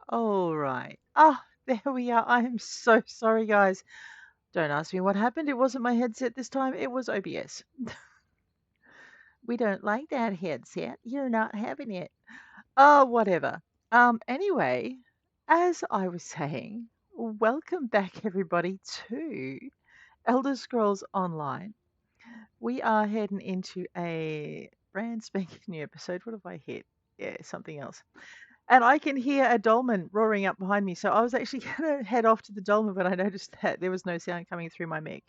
All right. Ah, there we are. I'm so sorry, guys. Don't ask me what happened. It wasn't my headset this time. It was OBS. We don't like that headset. You're not having it. Oh, whatever. Anyway, as I was saying, welcome back everybody to Elder Scrolls Online. We are heading into a brand spanking new episode. What have I hit? Yeah, something else. And I can hear a dolmen roaring up behind me. So I was actually going to head off to the dolmen, but I noticed that there was no sound coming through my mic.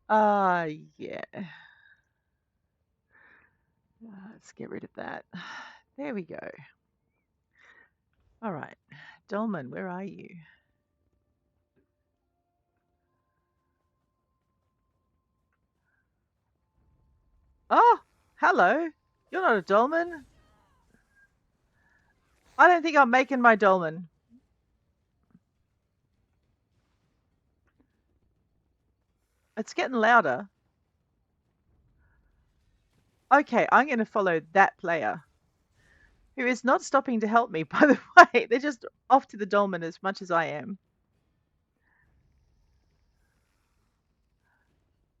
Uh, yeah. Let's get rid of that. There we go. All right. Dolmen, where are you? Oh, hello. You're not a dolmen. I don't think I'm making my dolmen. It's getting louder. Okay, I'm going to follow that player who is not stopping to help me, by the way. They're just off to the dolmen as much as I am.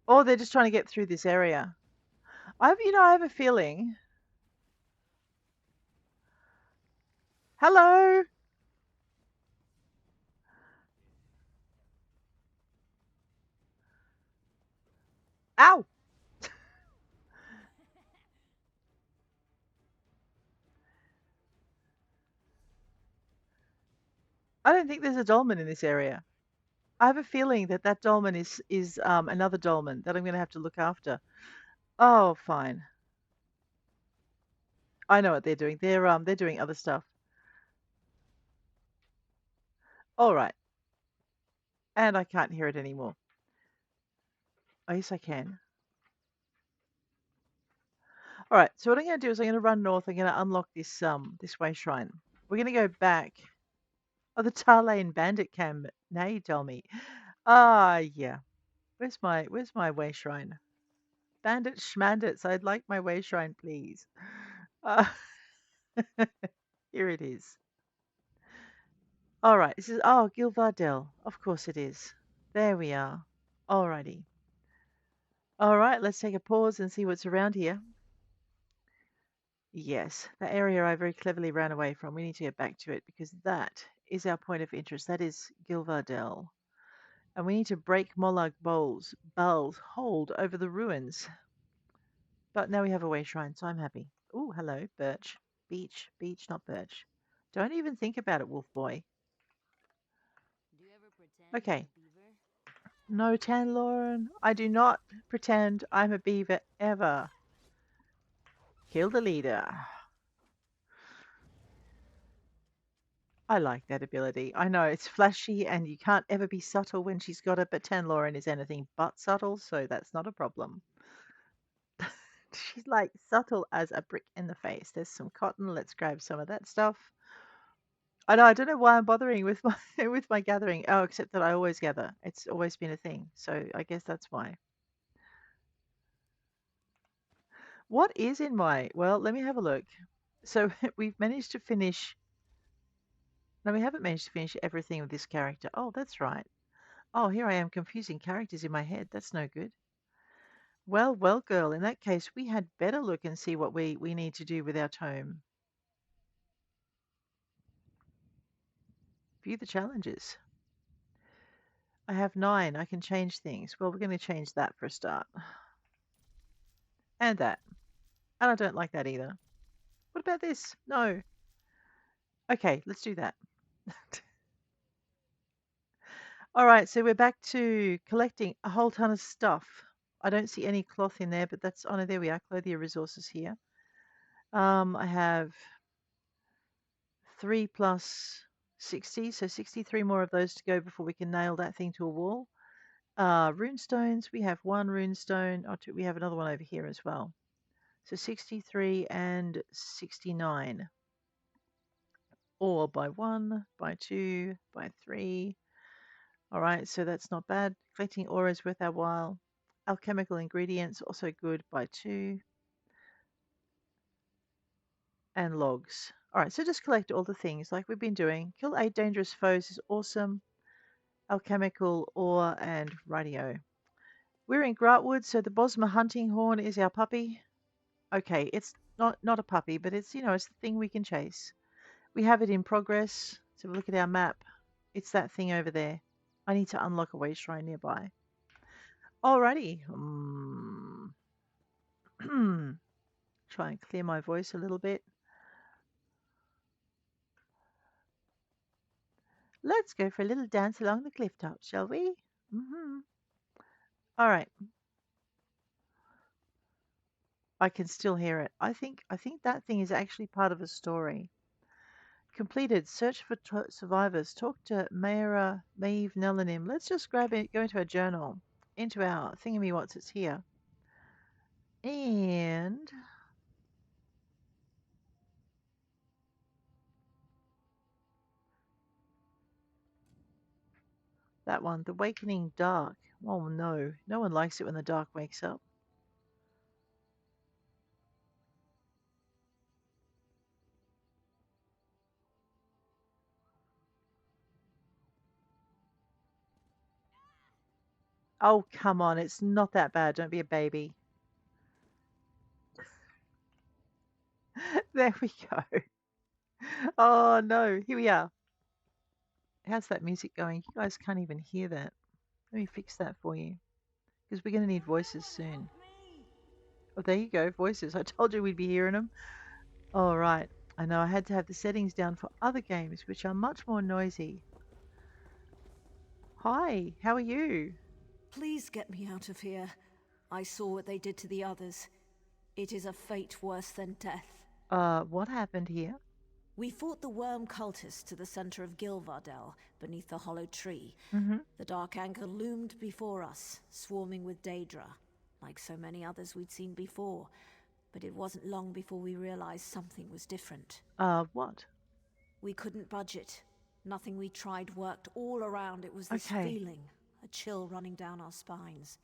Or they're just trying to get through this area. I have a feeling. Hello. Ow. I don't think there's a dolmen in this area. I have a feeling that that dolmen is another dolmen that I'm going to have to look after. Oh, fine. I know what they're doing. They're doing other stuff. All right. And I can't hear it anymore. Oh, yes, I can. All right. So what I'm going to do is I'm going to run north. I'm going to unlock this way shrine. We're going to go back. Oh, the Tarlane Bandit Cam. Now you tell me. Ah, yeah. Where's my way shrine? Bandit schmandits. I'd like my way shrine, please. Uh, here it is. All right. This is Gilvardell. Of course it is. There we are. Alrighty. All right. Let's take a pause and see what's around here. Yes, the area I very cleverly ran away from. We need to get back to it because that is our point of interest. That is Gilvardell. And we need to break Molag Bal's hold over the ruins. But now we have a way shrine, so I'm happy. Oh, hello, birch. Beach, not birch. Don't even think about it, wolf boy. Okay. No, Tanloran, I do not pretend I'm a beaver ever. Kill the leader. I like that ability. I know it's flashy and you can't ever be subtle when she's got it, but Tanloran is anything but subtle, so that's not a problem. She's like subtle as a brick in the face. There's some cotton. Let's grab some of that stuff. I know. I don't know why I'm bothering with my with my gathering. Oh, except that I always gather. It's always been a thing. So I guess that's why. What is in my? Well, let me have a look. So we've managed to finish. No, we haven't managed to finish everything with this character. Oh, that's right. Oh, here I am confusing characters in my head. That's no good. Well, girl. In that case, we had better look and see what we need to do with our tome. View the challenges. I have 9. I can change things. Well, we're going to change that for a start. And that. And I don't like that either. What about this? No. Okay, let's do that. All right, so we're back to collecting a whole ton of stuff. I don't see any cloth in there, but that's, oh no, there we are, clothier resources here. I have 3 plus 60, so 63 more of those to go before we can nail that thing to a wall. Runestones, we have 1 runestone. Oh, we have another one over here as well. So 63 and 69. Or by 1, by 2, by 3. All right, so that's not bad. Collecting ore is worth our while. Alchemical ingredients, also good by 2. And logs. Alright, so just collect all the things like we've been doing. Kill 8 dangerous foes is awesome. Alchemical ore and radio. We're in Grahtwood, so the Bosma hunting horn is our puppy. Okay, it's not a puppy, but it's it's the thing we can chase. We have it in progress. So look at our map. It's that thing over there. I need to unlock a way shrine nearby. Alrighty. Try and clear my voice a little bit. Let's go for a little dance along the cliff top, shall we? All right. I can still hear it. I think that thing is actually part of a story. Completed. Search for survivors. Talk to Mayra Maeve Nelanim. Let's just grab it. Go into our journal. Into our thingammy. What's it's here. And that one. The Awakening Dark. Oh no. No one likes it when the dark wakes up. Oh, come on. It's not that bad. Don't be a baby. There we go. Oh, no. Here we are. How's that music going? You guys can't even hear that. Let me fix that for you. Because we're going to need voices soon. Oh, there you go. Voices. I told you we'd be hearing them. All right. I know I had to have the settings down for other games, which are much more noisy. Hi. How are you? Please get me out of here. I saw what they did to the others. It is a fate worse than death. What happened here? We fought the worm cultists to the center of Gilvardel, beneath the hollow tree. Mm-hmm. The dark anchor loomed before us, swarming with Daedra, like so many others we'd seen before. But it wasn't long before we realized something was different. What? We couldn't budge it. Nothing we tried worked. All around it was this feeling, a chill running down our spines.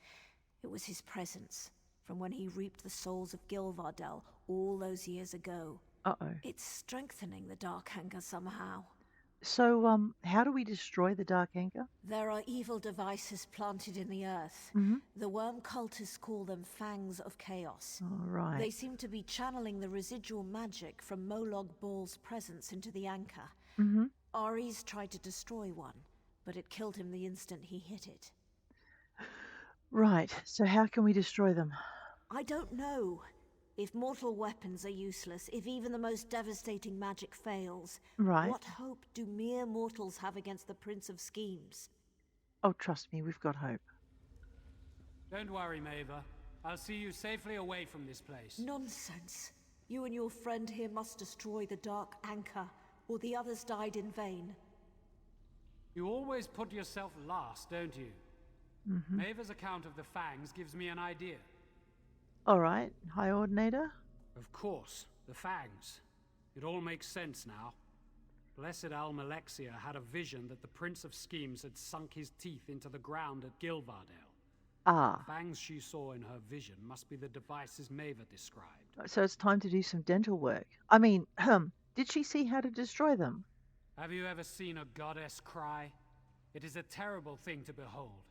It was his presence, from when he reaped the souls of Gilvardel all those years ago. Uh-oh. It's strengthening the dark anchor somehow. So, how do we destroy the dark anchor? There are evil devices planted in the earth. Mm-hmm. The worm cultists call them Fangs of Chaos. All right. They seem to be channeling the residual magic from Molog Ball's presence into the anchor. Mm-hmm. Ares tried to destroy one, but it killed him the instant he hit it. Right. So how can we destroy them? I don't know. If mortal weapons are useless, if even the most devastating magic fails, Right. what hope do mere mortals have against the Prince of Schemes? Oh, trust me, we've got hope. Don't worry, Maeva. I'll see you safely away from this place. Nonsense. You and your friend here must destroy the Dark Anchor, or the others died in vain. You always put yourself last, don't you? Mm-hmm. Maeva's account of the Fangs gives me an idea. All right. High Ordinator? Of course, the Fangs. It all makes sense now. Blessed Almalexia had a vision that the Prince of Schemes had sunk his teeth into the ground at Gilvardel. Ah. The fangs she saw in her vision must be the devices Maeva described. So it's time to do some dental work. I mean, did she see how to destroy them? Have you ever seen a goddess cry? It is a terrible thing to behold.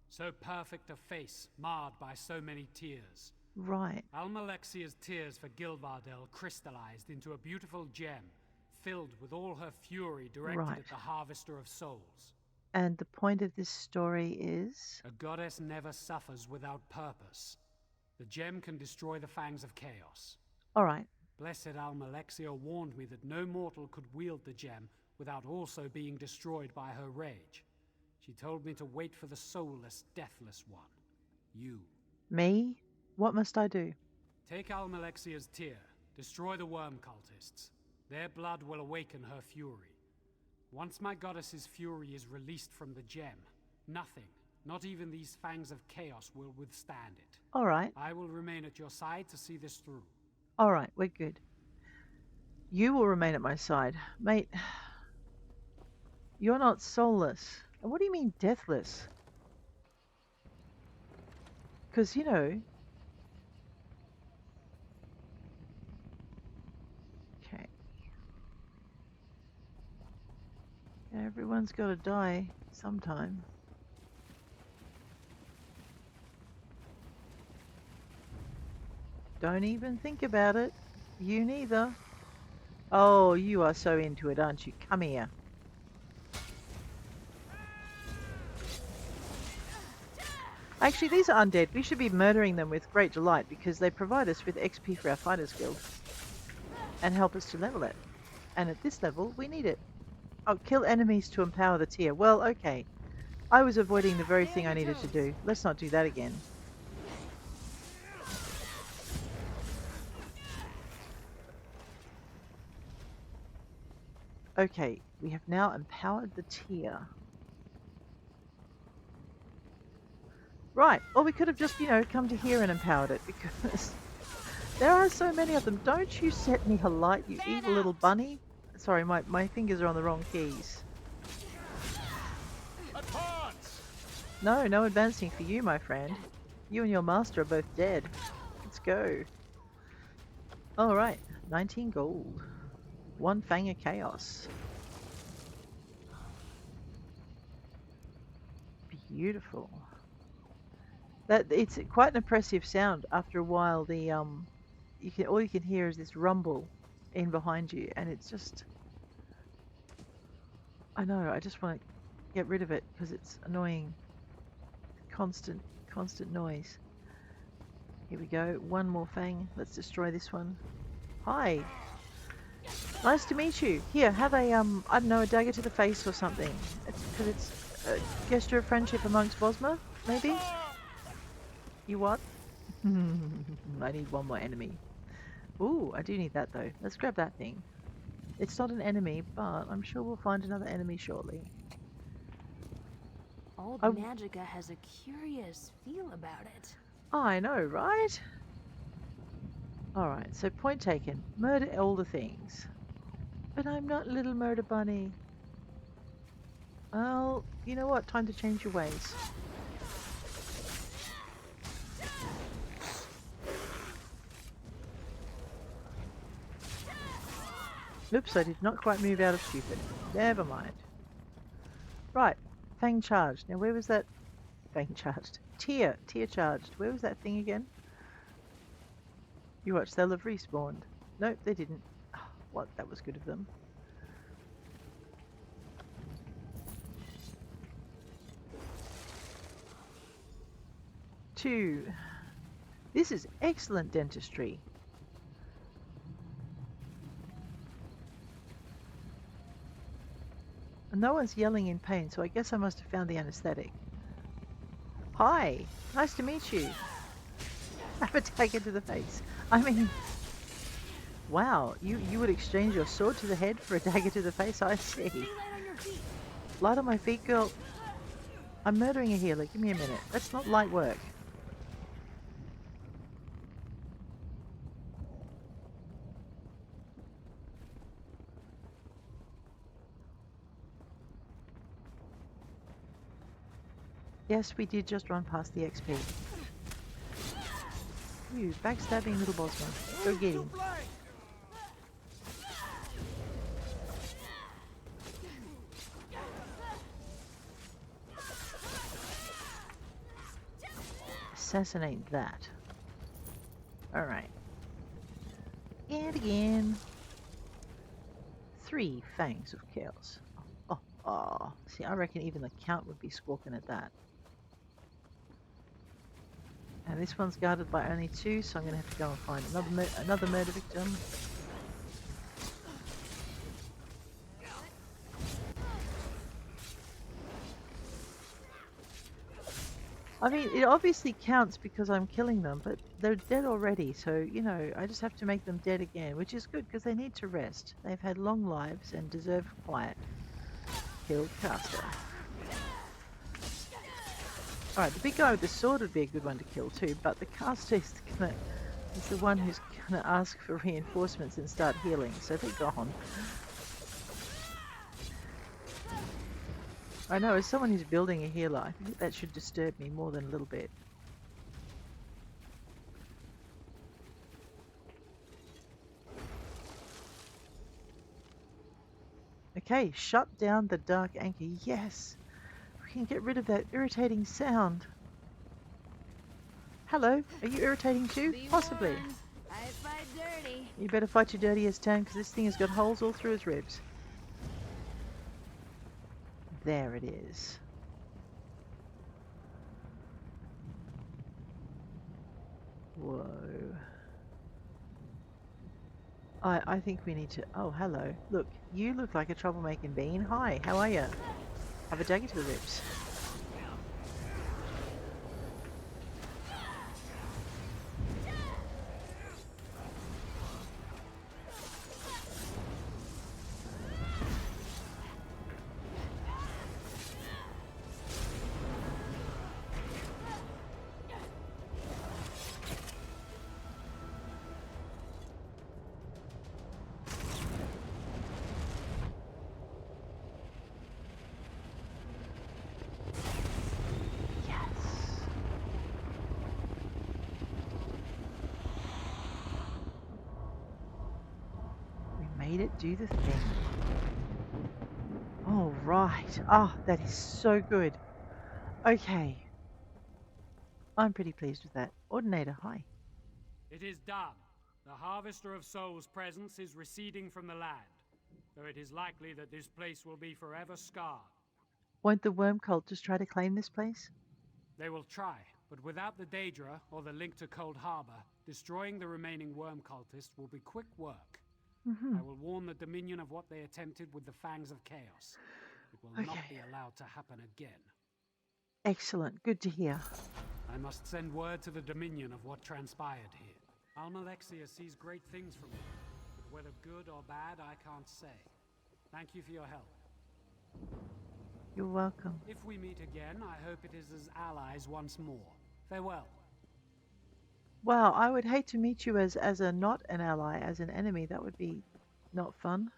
So perfect a face, marred by so many tears. Right. Almalexia's tears for Gilvardel crystallized into a beautiful gem, filled with all her fury directed at the Harvester of Souls. And the point of this story is? A goddess never suffers without purpose. The gem can destroy the Fangs of Chaos. All right. Blessed Almalexia warned me that no mortal could wield the gem without also being destroyed by her rage. She told me to wait for the soulless, deathless one. You. Me? What must I do? Take Almalexia's tear. Destroy the worm cultists. Their blood will awaken her fury. Once my goddess's fury is released from the gem, nothing, not even these Fangs of Chaos, will withstand it. All right. I will remain at your side to see this through. All right, we're good. You will remain at my side. Mate, you're not soulless. And what do you mean deathless? Because, you know... Okay. Someone's got to die sometime. Don't even think about it. You neither. Oh, you are so into it, aren't you? Come here. Actually, these are undead. We should be murdering them with great delight because they provide us with XP for our Fighters Guild and help us to level it. And at this level, we need it. Oh, kill enemies to empower the tier. Well, okay. I was avoiding the very thing I needed to do. Let's not do that again. Okay, we have now empowered the tier. Right, or we could have just, come to here and empowered it because there are so many of them. Don't you set me alight, you evil little bunny. Sorry, my fingers are on the wrong keys. No advancing for you, my friend. You and your master are both dead. Let's go. Alright, 19 gold. 1 Fang of Chaos. Beautiful. It's quite an oppressive sound. After a while, all you can hear is this rumble in behind you, and it's just, I know, I just want to get rid of it because it's annoying. Constant noise. Here we go. One more Fang. Let's destroy this one. Hi. Nice to meet you. Here, have a I don't know, a dagger to the face or something. Because it's a gesture of friendship amongst Bosma, maybe. You what? I need one more enemy. Ooh, I do need that though. Let's grab that thing. It's not an enemy, but I'm sure we'll find another enemy shortly. Old Magica has a curious feel about it. I know, right? Alright, so point taken. Murder all the things. But I'm not little murder bunny. Well, you know what? Time to change your ways. Oops, I did not quite move out of stupid. Never mind. Right, Fang charged. Now where was that? Fang charged. Tier charged. Where was that thing again? You watch, they'll have respawned. Nope, they didn't. Oh, what? That was good of them. Two. This is excellent dentistry. And no one's yelling in pain, so I guess I must have found the anesthetic. Hi, nice to meet you. Have a dagger to the face. I mean, wow, you would exchange your sword to the head for a dagger to the face? I see. Light on my feet, girl. I'm murdering a healer. Give me a minute. That's not light work. Yes, we did just run past the XP. You backstabbing little bossman. Go get him. Assassinate that. Alright. And again. 3 Fangs of Chaos. Oh. See, I reckon even the count would be squawking at that. And this one's guarded by only 2, so I'm going to have to go and find another murder victim. I mean, it obviously counts because I'm killing them, but they're dead already, so, I just have to make them dead again, which is good because they need to rest. They've had long lives and deserve quiet. Killed Caster. Alright, the big guy with the sword would be a good one to kill too, but the Caster is the one who's gonna ask for reinforcements and start healing, so they're gone. I know, as someone who's building a healer, I think that should disturb me more than a little bit. Okay, shut down the dark anchor. Yes, we can get rid of that irritating sound. Hello, are you irritating too? Be Possibly. warned, I fight dirty. You better fight your dirtiest tan because this thing has got holes all through its ribs. There it is. Whoa. I think we need to... Oh, hello. Look, you look like a troublemaking bean. Hi, how are you? Have a dagger to the ribs. Made it do the thing. All right. Oh, that is so good. Okay. I'm pretty pleased with that. Ordinator, hi. It is done. The Harvester of Souls' presence is receding from the land, though it is likely that this place will be forever scarred. Won't the worm cult just try to claim this place? They will try, but without the Daedra or the link to Cold Harbor, destroying the remaining worm cultists will be quick work. I will warn the Dominion of what they attempted with the Fangs of Chaos. It will not be allowed to happen again. Excellent. Good to hear. I must send word to the Dominion of what transpired here. Almalexia sees great things from me, but whether good or bad, I can't say. Thank you for your help. You're welcome. If we meet again, I hope it is as allies once more. Farewell. Wow, I would hate to meet you as a not an ally, as an enemy. That would be not fun.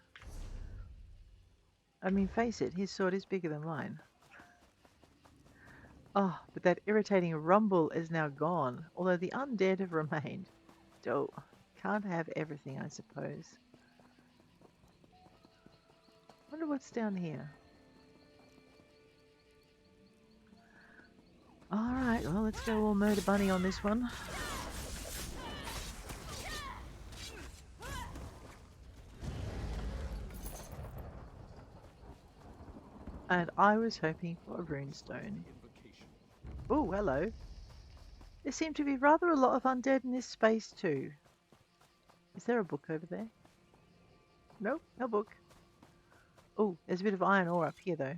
I mean, face it, his sword is bigger than mine. Oh, but that irritating rumble is now gone, although the undead have remained. Oh, can't have everything, I suppose. Wonder what's down here. Alright, well, let's go all murder bunny on this one. And I was hoping for a runestone. Oh, hello. There seem to be rather a lot of undead in this space too. Is there a book over there? Nope, no book. Oh, there's a bit of iron ore up here though.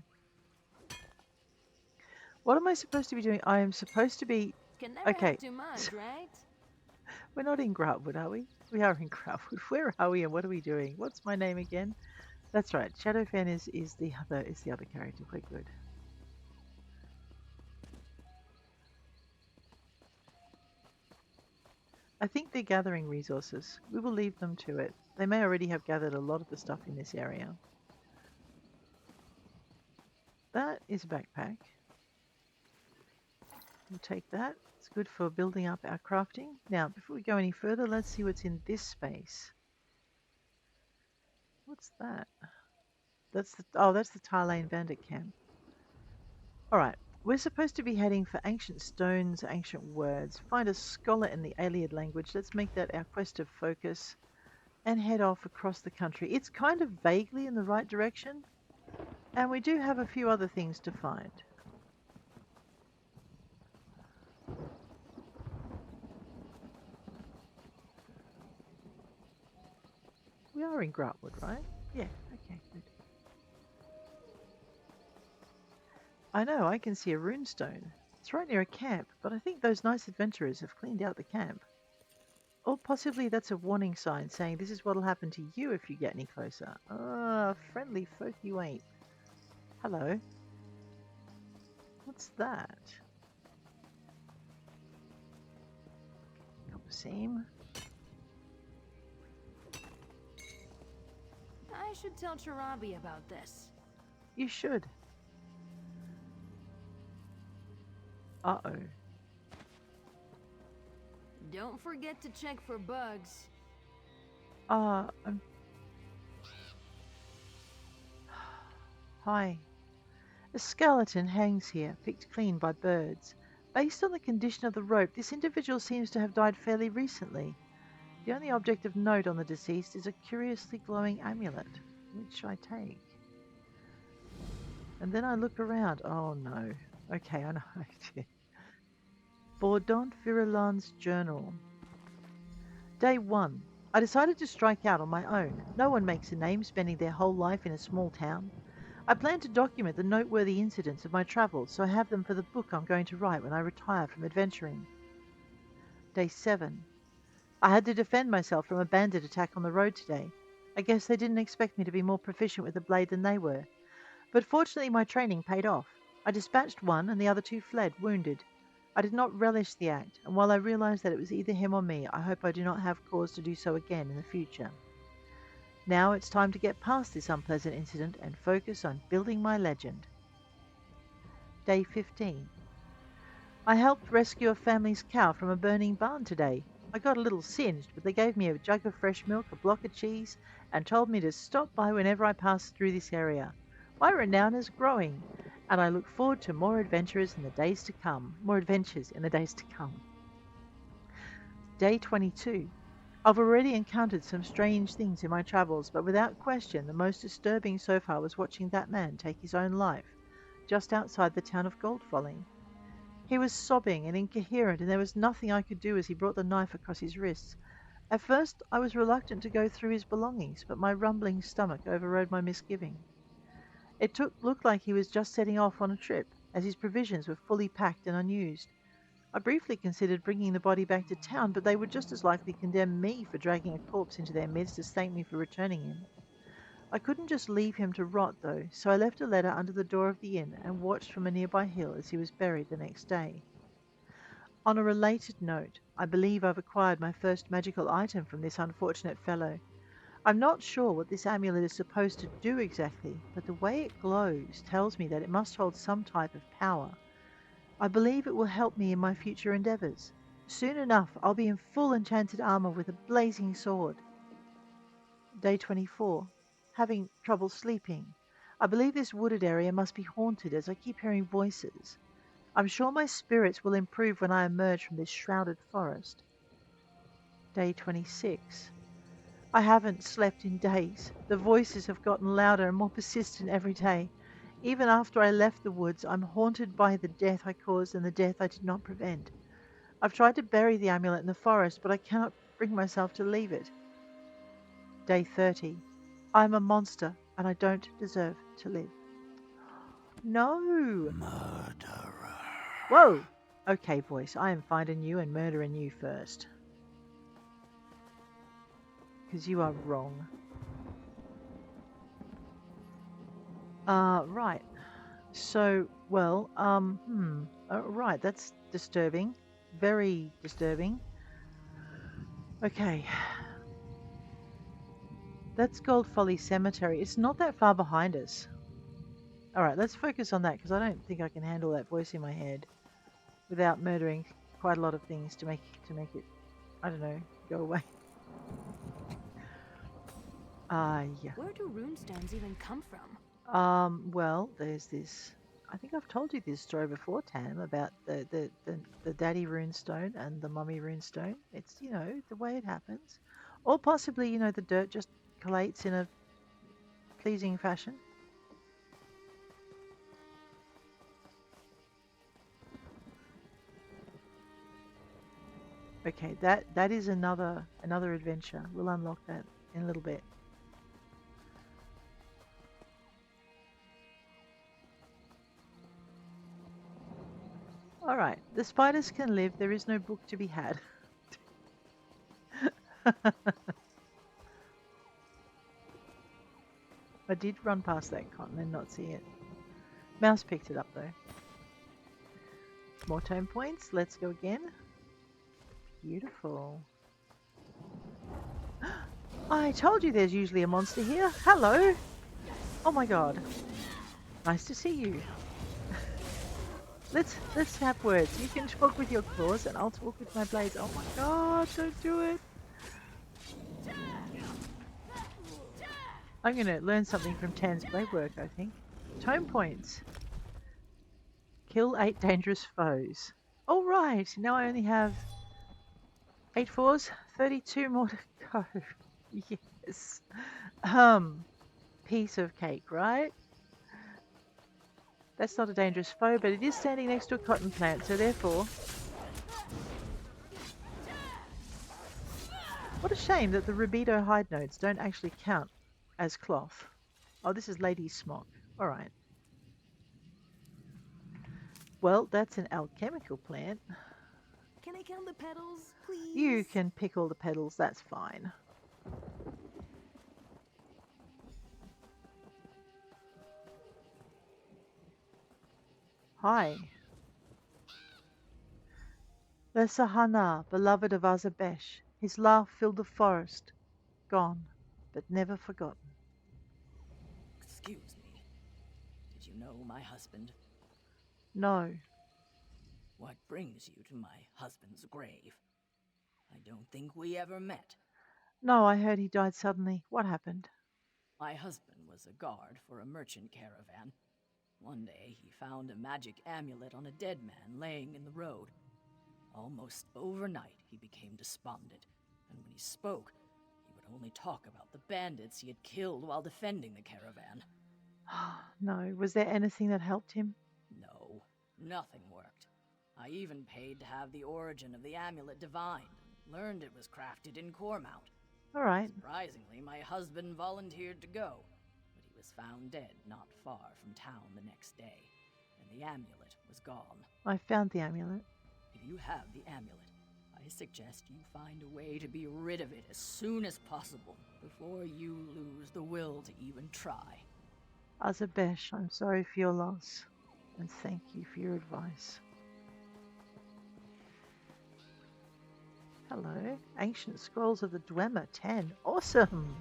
What am I supposed to be doing? I am supposed to be... Can never Okay. have too much, right? We're not in Grahtwood, are we? We are in Grahtwood. Where are we and what are we doing? What's my name again? That's right. Shadowfen is the other character. Quite good. I think they're gathering resources. We will leave them to it. They may already have gathered a lot of the stuff in this area. That is a backpack. We'll take that. It's good for building up our crafting. Now, before we go any further, let's see what's in this space. What's that? That's the Tarlane Bandit camp. Alright, we're supposed to be heading for ancient stones, ancient words, find a scholar in the Aeliad language. Let's make that our quest of focus and head off across the country. It's kind of vaguely in the right direction, and we do have a few other things to find. We are in Grahtwood, right? Yeah, okay, good. I know, I can see a runestone. It's right near a camp, but I think those nice adventurers have cleaned out the camp. Or possibly that's a warning sign saying this is what'll happen to you if you get any closer. Ah, friendly folk you ain't. Hello. What's that? Copper seam. I should tell Charabi about this. You should. Uh-oh. Don't forget to check for bugs. Hi. A skeleton hangs here, picked clean by birds. Based on the condition of the rope, this individual seems to have died fairly recently. The only object of note on the deceased is a curiously glowing amulet, which I take. And then I look around. Oh no. Okay, I know. Bourdon Virulence Journal. Day 1. I decided to strike out on my own. No one makes a name spending their whole life in a small town. I plan to document the noteworthy incidents of my travels, so I have them for the book I'm going to write when I retire from adventuring. Day 7. I had to defend myself from a bandit attack on the road today. I guess they didn't expect me to be more proficient with the blade than they were. But fortunately my training paid off. I dispatched one and the other two fled, wounded. I did not relish the act, and while I realized that it was either him or me, I hope I do not have cause to do so again in the future. Now it's time to get past this unpleasant incident and focus on building my legend. Day 15. I helped rescue a family's cow from a burning barn today. I got a little singed, but they gave me a jug of fresh milk, a block of cheese, and told me to stop by whenever I passed through this area. My renown is growing, and I look forward to more adventures in the days to come. Day 22. I've already encountered some strange things in my travels, but without question, the most disturbing so far was watching that man take his own life, just outside the town of Goldfolly. He was sobbing and incoherent, and there was nothing I could do as he brought the knife across his wrists. At first, I was reluctant to go through his belongings, but my rumbling stomach overrode my misgiving. It looked like he was just setting off on a trip, as his provisions were fully packed and unused. I briefly considered bringing the body back to town, but they would just as likely condemn me for dragging a corpse into their midst as thank me for returning him. I couldn't just leave him to rot, though, so I left a letter under the door of the inn and watched from a nearby hill as he was buried the next day. On a related note, I believe I've acquired my first magical item from this unfortunate fellow. I'm not sure what this amulet is supposed to do exactly, but the way it glows tells me that it must hold some type of power. I believe it will help me in my future endeavors. Soon enough, I'll be in full enchanted armor with a blazing sword. Day 24. Having trouble sleeping. I believe this wooded area must be haunted as I keep hearing voices. I'm sure my spirits will improve when I emerge from this shrouded forest. Day 26. I haven't slept in days. The voices have gotten louder and more persistent every day. Even after I left the woods, I'm haunted by the death I caused and the death I did not prevent. I've tried to bury the amulet in the forest, but I cannot bring myself to leave it. Day 30. I'm a monster, and I don't deserve to live. No! Murderer. Whoa! Okay, voice, I am finding you and murdering you first. Because you are wrong. Right. So, well, right, that's disturbing. Very disturbing. Okay. That's Goldfolly Cemetery. It's not that far behind us. Alright, let's focus on that, because I don't think I can handle that voice in my head without murdering quite a lot of things to make it, I don't know, go away. Yeah. Where do runestones even come from? Well, there's this. I think I've told you this story before, Tam, about the daddy runestone and the mummy runestone. It's, the way it happens. Or possibly, the dirt just collates in a pleasing fashion. Okay, that is another adventure. We'll unlock that in a little bit. Alright, the spiders can live. There is no book to be had. I did run past that cotton and not see it. Mouse picked it up though. More tone points. Let's go again. Beautiful. I told you there's usually a monster here. Hello. Oh my god. Nice to see you. Let's have words. You can talk with your claws and I'll talk with my blades. Oh my god, don't do it. I'm gonna learn something from Tan's blade work, I think. Tome points. Kill 8 dangerous foes. All right, now I only have 8 fours, 32 more to go. Yes. Piece of cake, right? That's not a dangerous foe, but it is standing next to a cotton plant, so therefore... What a shame that the rubido hide nodes don't actually count as cloth. Oh, this is Lady's smock. Alright. Well, that's an alchemical plant. Can I count the petals, please? You can pick all the petals, that's fine. Hi. The Sahana, beloved of Azabesh. His laugh filled the forest. Gone, but never forgotten. Excuse me. Did you know my husband? No. What brings you to my husband's grave? I don't think we ever met. No, I heard he died suddenly. What happened? My husband was a guard for a merchant caravan. One day he found a magic amulet on a dead man laying in the road. Almost overnight he became despondent, and when he spoke, he would only talk about the bandits he had killed while defending the caravan. No. Was there anything that helped him? No, nothing worked. I even paid to have the origin of the amulet divined, and learned it was crafted in Cormount. All right. Surprisingly, my husband volunteered to go, but he was found dead not far from town the next day, and the amulet was gone. I found the amulet. If you have the amulet, I suggest you find a way to be rid of it as soon as possible, before you lose the will to even try. Azabesh, I'm sorry for your loss, and thank you for your advice. Hello. Ancient Scrolls of the Dwemer, 10. Awesome!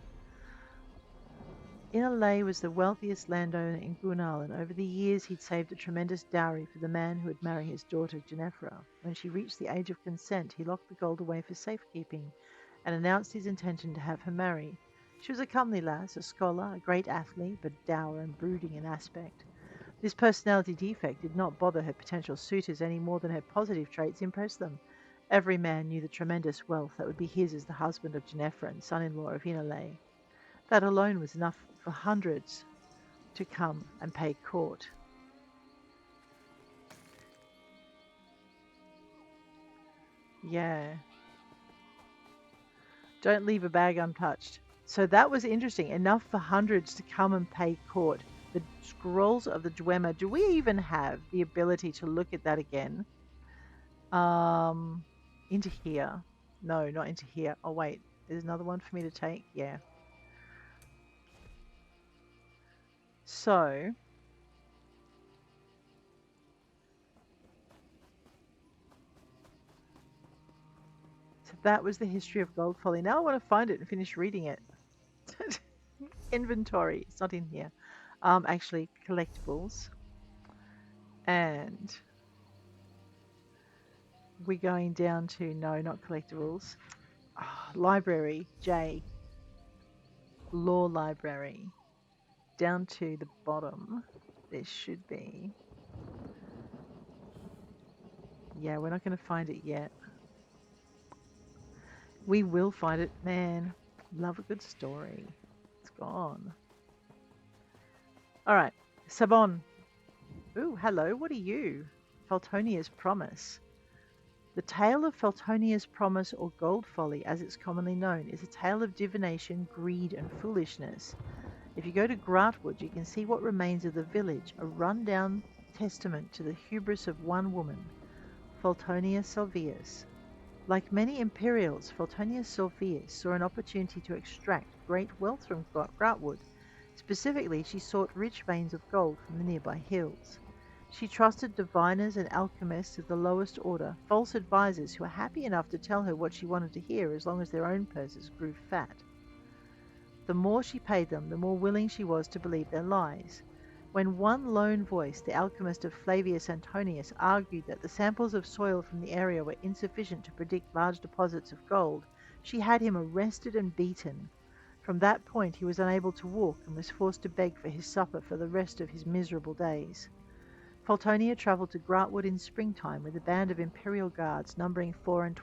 Laelaa was the wealthiest landowner in Gunal, and over the years he'd saved a tremendous dowry for the man who would marry his daughter, Genefra. When she reached the age of consent, he locked the gold away for safekeeping and announced his intention to have her marry. She was a comely lass, a scholar, a great athlete, but dour and brooding in aspect. This personality defect did not bother her potential suitors any more than her positive traits impressed them. Every man knew the tremendous wealth that would be his as the husband of Genefra and son-in-law of Laelaa. That alone was enough for hundreds to come and pay court. Yeah. Don't leave a bag untouched. So that was interesting. Enough for hundreds to come and pay court. The Scrolls of the Dwemer. Do we even have the ability to look at that again? Into here. No, not into here. Oh, wait. There's another one for me to take? Yeah. So that was the history of Gold Folly. Now I want to find it and finish reading it. Inventory. It's not in here. Actually, collectibles. And we're going down to, no, not collectibles. Library, J. Law library. Down to the bottom, there should be. Yeah, we're not going to find it yet. We will find it, man. Love a good story. It's gone. All right, Sabon. Ooh, hello. What are you? Feltonia's Promise. The tale of Feltonia's Promise, or Gold Folly, as it's commonly known, is a tale of divination, greed, and foolishness. If you go to Grahtwood, you can see what remains of the village, a run-down testament to the hubris of one woman, Feltonia Silvius. Like many Imperials, Feltonia Silvius saw an opportunity to extract great wealth from Grahtwood. Specifically, she sought rich veins of gold from the nearby hills. She trusted diviners and alchemists of the lowest order, false advisors who were happy enough to tell her what she wanted to hear as long as their own purses grew fat. The more she paid them, the more willing she was to believe their lies. When one lone voice, the alchemist of Flavius Antonius, argued that the samples of soil from the area were insufficient to predict large deposits of gold, she had him arrested and beaten. From that point he was unable to walk and was forced to beg for his supper for the rest of his miserable days. Foltonia travelled to Grahtwood in springtime with a band of Imperial Guards numbering 24,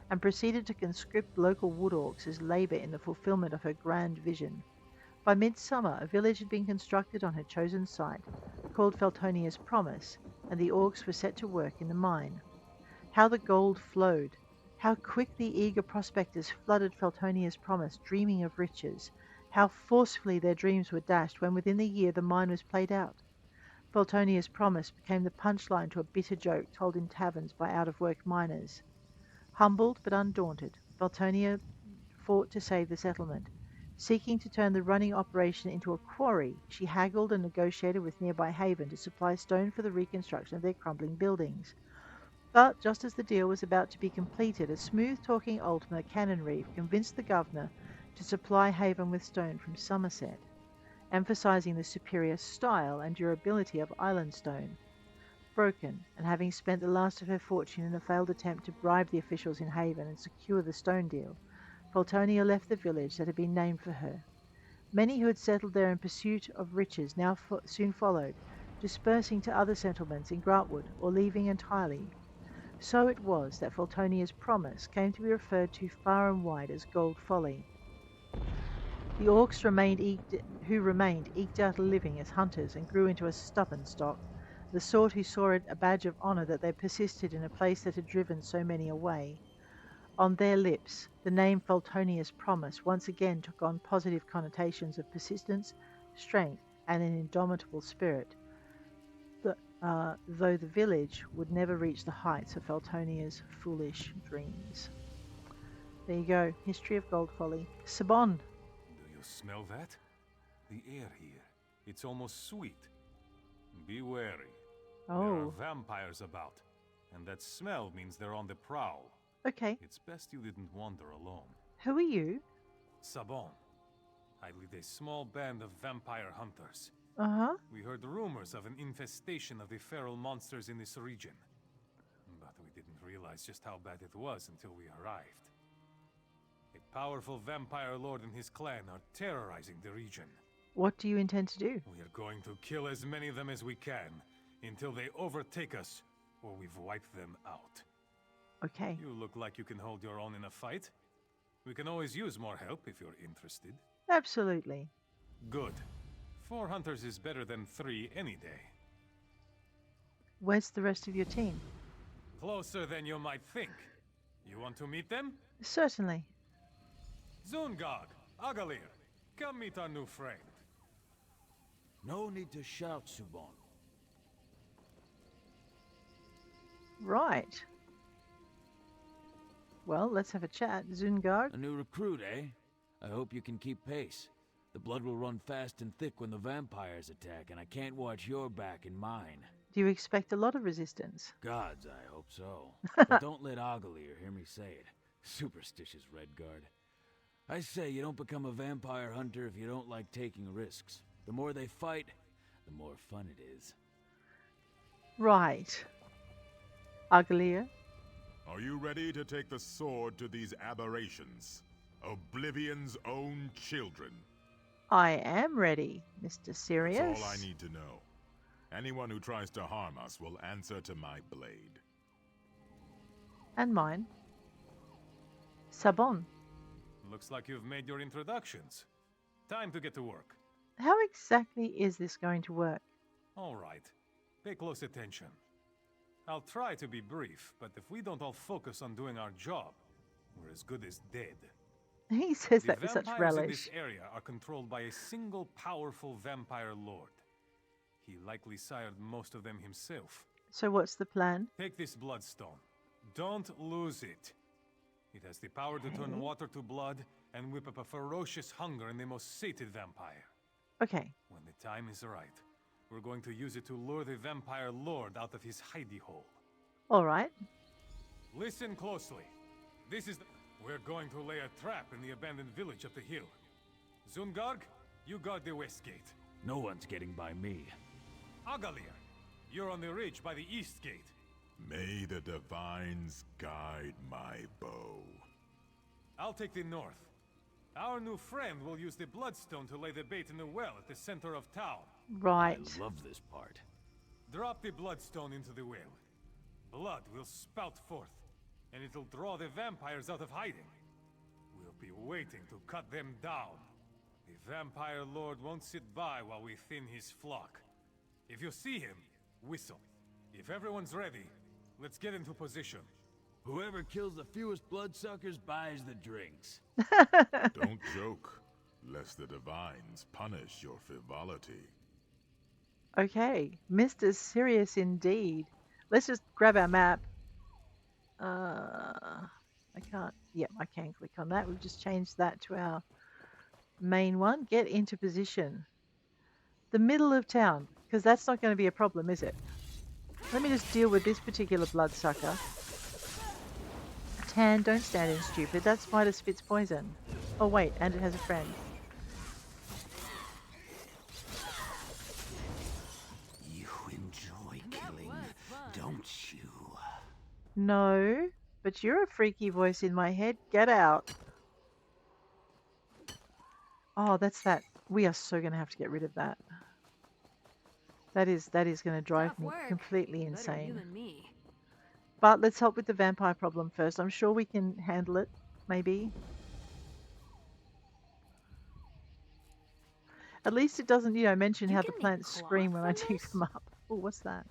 and proceeded to conscript local wood orcs as labour in the fulfilment of her grand vision. By midsummer, a village had been constructed on her chosen site, called Feltonia's Promise, and the orcs were set to work in the mine. How the gold flowed! How quick the eager prospectors flooded Feltonia's Promise, dreaming of riches! How forcefully their dreams were dashed when within the year the mine was played out! Feltonia's Promise became the punchline to a bitter joke told in taverns by out-of-work miners. Humbled but undaunted, Feltonia fought to save the settlement. Seeking to turn the running operation into a quarry, she haggled and negotiated with nearby Haven to supply stone for the reconstruction of their crumbling buildings. But just as the deal was about to be completed, a smooth-talking Ultima Canonreeve convinced the governor to supply Haven with stone from Somerset, emphasizing the superior style and durability of island stone. Broken, and having spent the last of her fortune in a failed attempt to bribe the officials in Haven and secure the stone deal, Foltonia left the village that had been named for her. Many who had settled there in pursuit of riches now soon followed, dispersing to other settlements in Grahtwood or leaving entirely. So it was that Foltonia's Promise came to be referred to far and wide as Gold Folly. The orcs who remained eked out a living as hunters and grew into a stubborn stock, the sort who saw it a badge of honour that they persisted in a place that had driven so many away. On their lips, the name Foltonia's Promise once again took on positive connotations of persistence, strength, and an indomitable spirit, though the village would never reach the heights of Feltonia's foolish dreams. There you go, History of Gold Folly. Sabon! Do you smell that? The air here, it's almost sweet. Be wary. There are vampires about, and that smell means they're on the prowl. Okay. It's best you didn't wander alone. Who are you? Sabon. I lead a small band of vampire hunters. Uh-huh. We heard rumors of an infestation of the feral monsters in this region, but we didn't realize just how bad it was until we arrived. A powerful vampire lord and his clan are terrorizing the region. What do you intend to do? We are going to kill as many of them as we can, until they overtake us, or we've wiped them out. Okay. You look like you can hold your own in a fight. We can always use more help if you're interested. Absolutely. Good. 4 hunters is better than 3 any day. Where's the rest of your team? Closer than you might think. You want to meet them? Certainly. Zungard, Agalir, come meet our new friend. No need to shout, Subon. Right. Well, let's have a chat. Zungard? A new recruit, eh? I hope you can keep pace. The blood will run fast and thick when the vampires attack, and I can't watch your back and mine. Do you expect a lot of resistance? Gods, I hope so. But don't let Agalir hear me say it. Superstitious Redguard. I say you don't become a vampire hunter if you don't like taking risks. The more they fight, the more fun it is. Right. Uglier? Are you ready to take the sword to these aberrations? Oblivion's own children. I am ready, Mr. Sirius. That's all I need to know. Anyone who tries to harm us will answer to my blade. And mine. Sabon. Looks like you've made your introductions. Time to get to work. How exactly is this going to work? All right. Pay close attention. I'll try to be brief, but if we don't all focus on doing our job, we're as good as dead. He says that with such The vampires in this relish. area are controlled by a single powerful vampire lord. He likely sired most of them himself. So what's the plan? Take this bloodstone. Don't lose it. It has the power to turn water to blood and whip up a ferocious hunger in the most sated vampire. Okay. When the time is right, we're going to use it to lure the vampire lord out of his hidey hole. All right. Listen closely. We're going to lay a trap in the abandoned village up the hill. Zungarg, you guard the west gate. No one's getting by me. Agalir, you're on the ridge by the east gate. May the divines guide my bow. I'll take the north. Our new friend will use the bloodstone to lay the bait in the well at the center of town. Right. I love this part. Drop the bloodstone into the well. Blood will spout forth, and it'll draw the vampires out of hiding. We'll be waiting to cut them down. The vampire lord won't sit by while we thin his flock. If you see him, whistle. If everyone's ready, let's get into position. Whoever kills the fewest bloodsuckers buys the drinks. Don't joke, lest the divines punish your frivolity. Okay, Mr. Serious indeed. Let's just grab our map. I can't. Yep, I can click on that. We've just changed that to our main one. Get into position. The middle of town, because that's not going to be a problem, is it? Let me just deal with this particular bloodsucker. Tan, don't stand in stupid. That spider spits poison. Oh wait, and it has a friend. You enjoy killing, don't you? No, but you're a freaky voice in my head. Get out. Oh, that's that. We are so going to have to get rid of that. That is going to drive me completely insane. But let's help with the vampire problem first. I'm sure we can handle it, maybe. At least it doesn't, mention how the plants scream when I dig them up. Oh, what's that?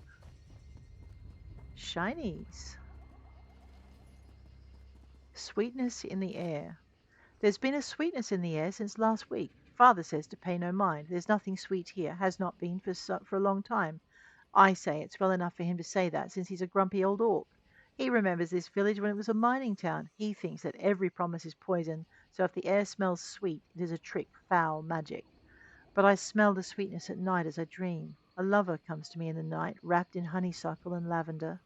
Shinies. Sweetness in the air. There's been a sweetness in the air since last week. Father says to pay no mind. There's nothing sweet here. Has not been for a long time. I say it's well enough for him to say that, since he's a grumpy old orc. He remembers this village when it was a mining town. He thinks that every promise is poison, so if the air smells sweet, it is a trick, foul magic. But I smell the sweetness at night as I dream. A lover comes to me in the night, wrapped in honeysuckle and lavender.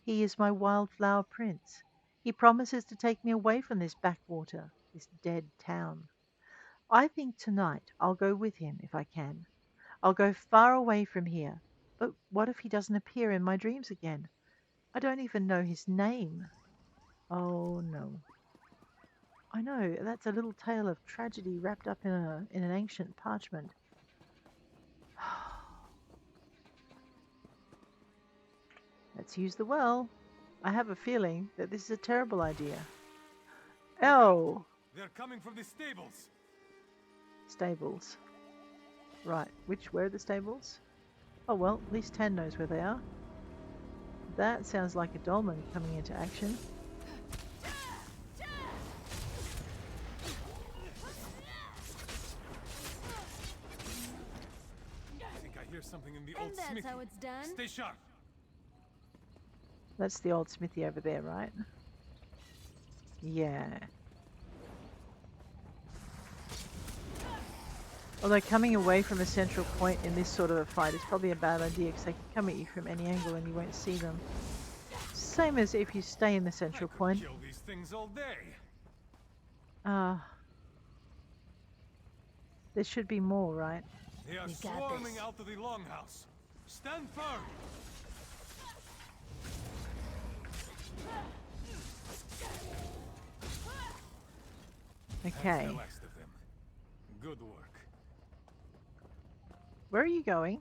He is my wildflower prince. He promises to take me away from this backwater, this dead town. I think tonight I'll go with him if I can. I'll go far away from here. But what if he doesn't appear in my dreams again? I don't even know his name. Oh no. I know, that's a little tale of tragedy wrapped up in an ancient parchment. Let's use the well. I have a feeling that this is a terrible idea. Oh! They're coming from the stables. Stables. Right, where are the stables? Oh well, at least Tan knows where they are. That sounds like a dolmen coming into action. I think I hear something in the old smithy. That's how it's done. Stay sharp. That's the old smithy over there, right? Yeah. Although coming away from a central point in this sort of a fight is probably a bad idea, because they can come at you from any angle and you won't see them. Same as if you stay in the central point. Kill these things all day. There should be more, right? They are swarming out of the longhouse. Stand firm. Okay. That's the last of them. Good work. Where are you going?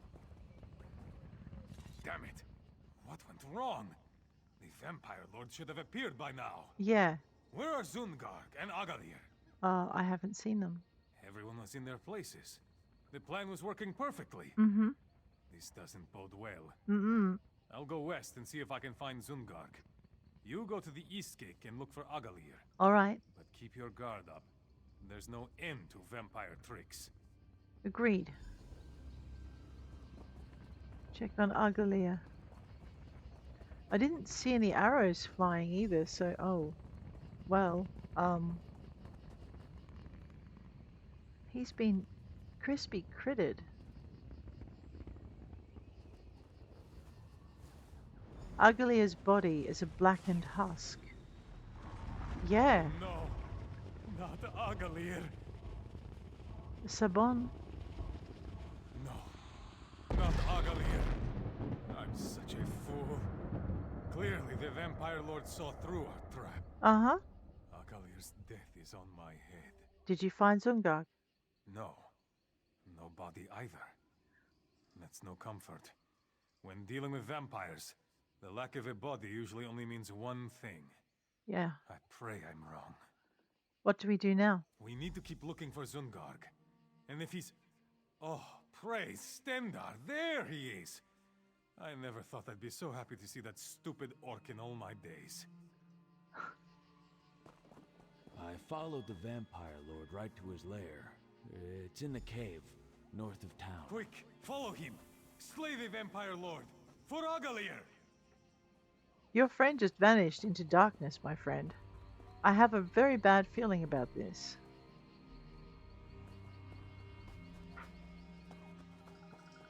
Damn it. What went wrong? The vampire lord should have appeared by now. Yeah. Where are Zungarg and Agalir? I haven't seen them. Everyone was in their places. The plan was working perfectly. Mm-hmm. This doesn't bode well. Mm-mm. I'll go west and see if I can find Zungarg. You go to the east gate and look for Agalir. All right. But keep your guard up. There's no end to vampire tricks. Agreed. Check on Agalia. I didn't see any arrows flying either, so well, he's been crispy critted. Agalia's body is a blackened husk. Yeah. No, not Agalir. Sabon. No, not Agalir. I'm such a fool. Clearly, the vampire lord saw through our trap. Uh-huh. Agalir's death is on my head. Did you find Zungarg? No. No body either. That's no comfort. When dealing with vampires, the lack of a body usually only means one thing. Yeah. I pray I'm wrong. What do we do now? We need to keep looking for Zungarg. And if he's... Oh, praise Stendar! There he is! I never thought I'd be so happy to see that stupid orc in all my days. I followed the vampire lord right to his lair. It's in the cave, north of town. Quick, follow him! Slay the vampire lord! For Agalir! Your friend just vanished into darkness, my friend. I have a very bad feeling about this.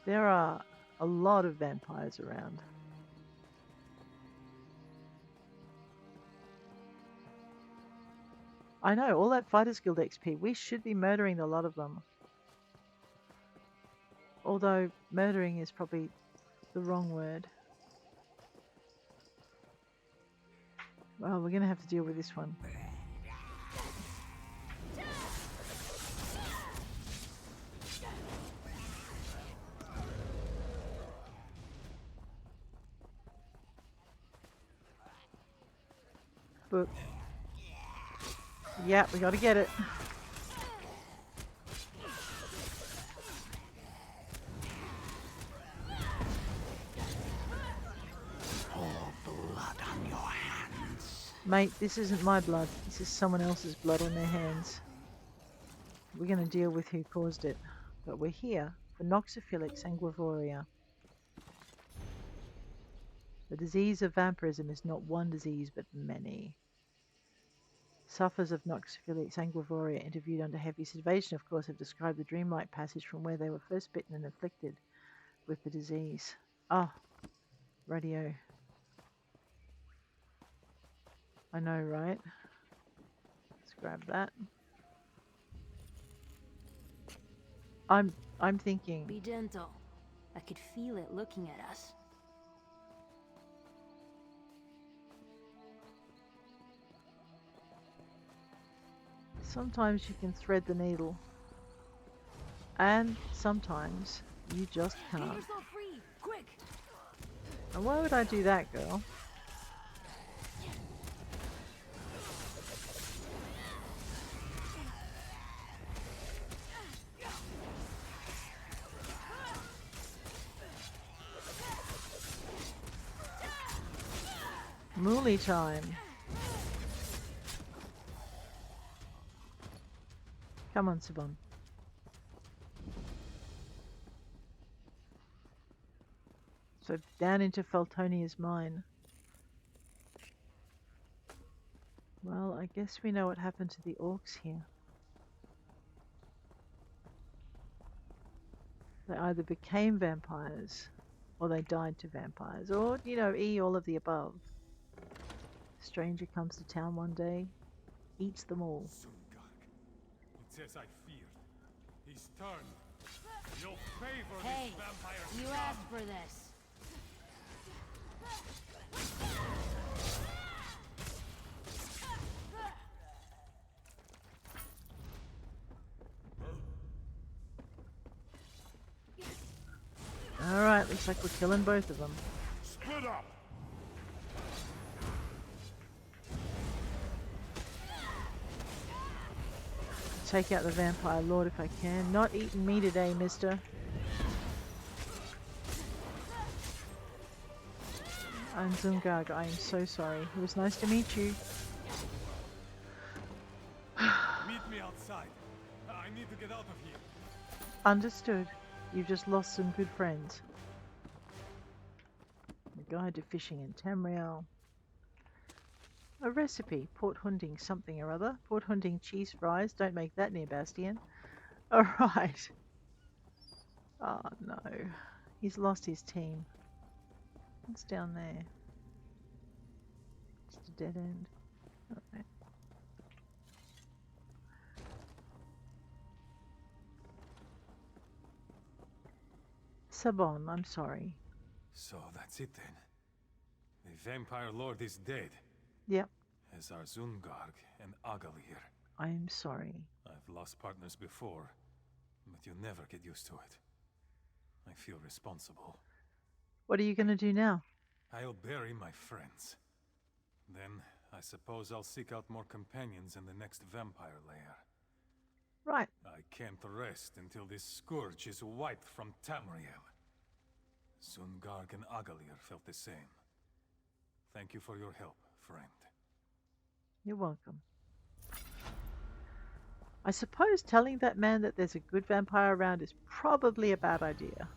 There are a lot of vampires around. I know, all that Fighters Guild XP. We should be murdering a lot of them. Although, murdering is probably the wrong word. Well, we're going to have to deal with this one. But yeah, we got to get it. Blood on your hands. Mate, this isn't my blood. This is someone else's blood on their hands. We're going to deal with who caused it. But we're here for Noxophilix sanguivoria. The disease of vampirism is not one disease, but many. Sufferers of Noxophilix sanguivoria, interviewed under heavy sedation, of course, have described the dreamlike passage from where they were first bitten and afflicted with the disease. Ah, radio. I know, right? Let's grab that. I'm thinking. Be gentle. I could feel it looking at us. Sometimes you can thread the needle. And sometimes you just Get can't. yourself free! Quick! And why would I do that, girl? Mooly time. Come on, Sabon. So down into Feltonia's mine. Well, I guess we know what happened to the orcs here. They either became vampires, or they died to vampires, or, you know, all of the above. Stranger comes to town one day, eats them all. Zungarg. It's as I feared. He's turned. No favor Hey, this vampire you scum. asked for this. Alright, looks like we're killing both of them. Split up! Take out the vampire lord if I can. Not eating me today, mister. I'm Zungarg. I am so sorry. It was nice to meet you. Meet me outside. I need to get out of here. Understood. You've just lost some good friends. A guide to fishing in Tamriel. A recipe. Port Hunding something or other. Port Hunding cheese fries. Don't make that near Bastion. Alright. Oh no. He's lost his team. What's down there? Just a dead end. Okay. Sabon, I'm sorry. So that's it then. The vampire lord is dead. Yep. As are Zungarg and Agalir. I'm sorry. I've lost partners before, but you never get used to it. I feel responsible. What are you going to do now? I'll bury my friends. Then, I suppose I'll seek out more companions in the next vampire lair. Right. I can't rest until this scourge is wiped from Tamriel. Sungarg and Agalir felt the same. Thank you for your help, friend. You're welcome. I suppose telling that man that there's a good vampire around is probably a bad idea.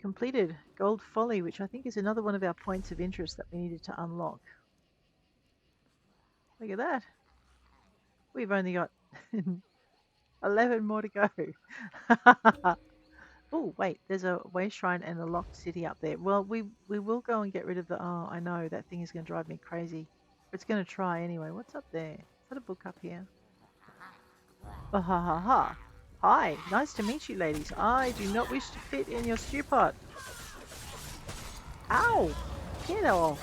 Completed Gold Folly, which I think is another one of our points of interest that we needed to unlock. Look at that. We've only got 11 more to go. Oh, wait, there's a way shrine and a locked city up there. Well, we will go and get rid of the... Oh, I know, that thing is going to drive me crazy. It's going to try anyway. What's up there? Is that a book up here? Oh, ha, ha, ha. Hi, nice to meet you, ladies. I do not wish to fit in your stew pot. Ow! Get off.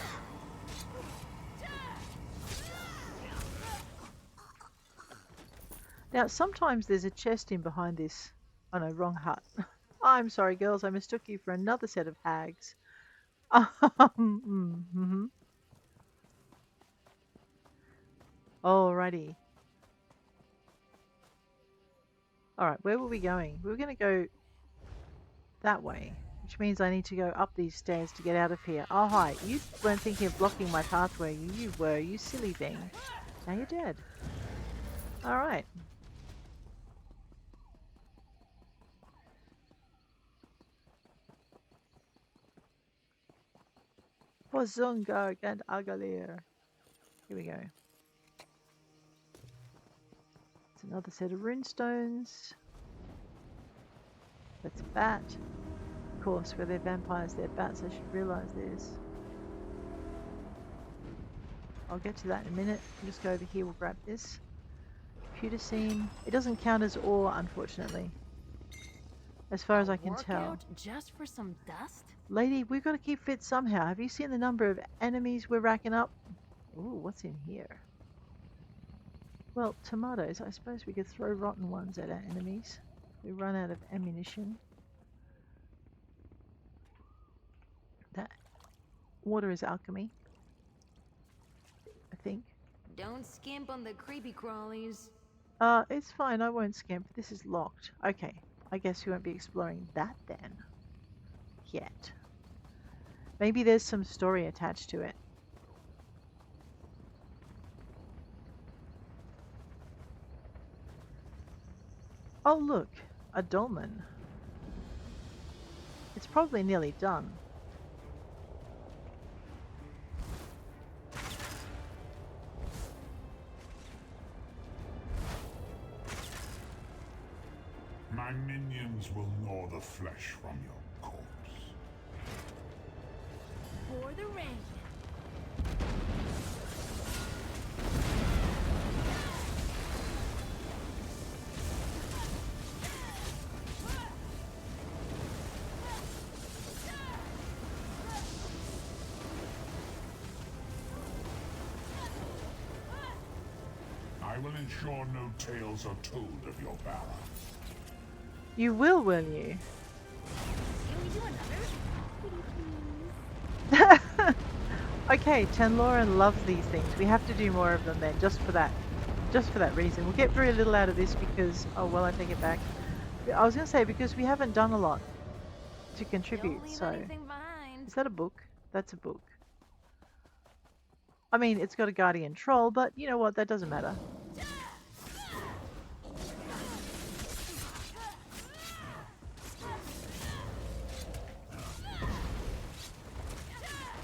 Now, sometimes there's a chest in behind this. Oh no, wrong hut. I'm sorry, girls. I mistook you for another set of hags. Alrighty. Alright, where were we going? We were going to go that way, which means I need to go up these stairs to get out of here. Oh, hi. You weren't thinking of blocking my path, were you? You were, you silly thing. Now you're dead. Alright. For Zungarg and Agalir. Here we go. It's another set of runestones. That's a bat. Of course, where they're vampires, they're bats. I should realise this. I'll get to that in a minute. We'll just go over here. We'll grab this. Computer scene. It doesn't count as ore, unfortunately. As far as I can tell. Just for some dust? Lady, we've got to keep fit somehow. Have you seen the number of enemies we're racking up? Ooh, what's in here? Well, tomatoes. I suppose we could throw rotten ones at our enemies. We run out of ammunition. That water is alchemy, I think. Don't skimp on the creepy crawlies. It's fine. I won't skimp. This is locked. Okay. I guess we won't be exploring that then. Yet. Maybe there's some story attached to it. Oh look, a dolmen. It's probably nearly done. My minions will gnaw the flesh from your corpse. For the rain. I will ensure no tales are told of your valor. You will you? Can we do another? Okay, Tenloran loves these things. We have to do more of them then, just for that reason. We'll get very little out of this because, oh well, I take it back. I was going to say because we haven't done a lot to contribute, so... Is that a book? That's a book. I mean, it's got a guardian troll, but you know what, that doesn't matter.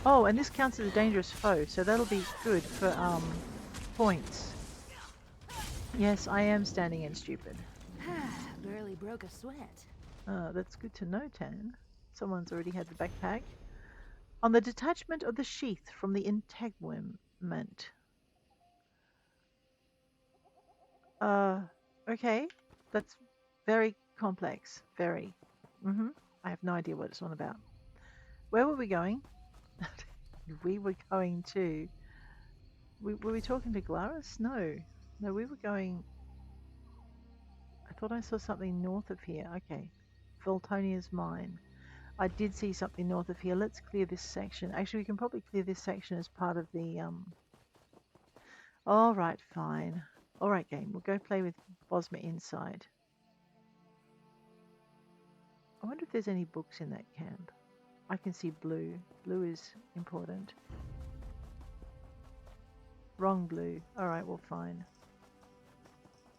Oh, and this counts as a dangerous foe, so that'll be good for points. Yes, I am standing in stupid. Barely broke a sweat. That's good to know, Tan. Someone's already had the backpack. On the detachment of the sheath from the integument. Okay. That's very complex. Very. I have no idea what it's on about. Where were we going? We were going to Were we talking to Glarus? No. No, we were going... I thought I saw something north of here. Okay. Voltonia's mine. I did see something north of here. Let's clear this section. Actually, we can probably clear this section as part of the... All right, fine. All right, game. We'll go play with Bosma inside. I wonder if there's any books in that camp. I can see blue. Blue is important. Wrong blue. All right, well, fine.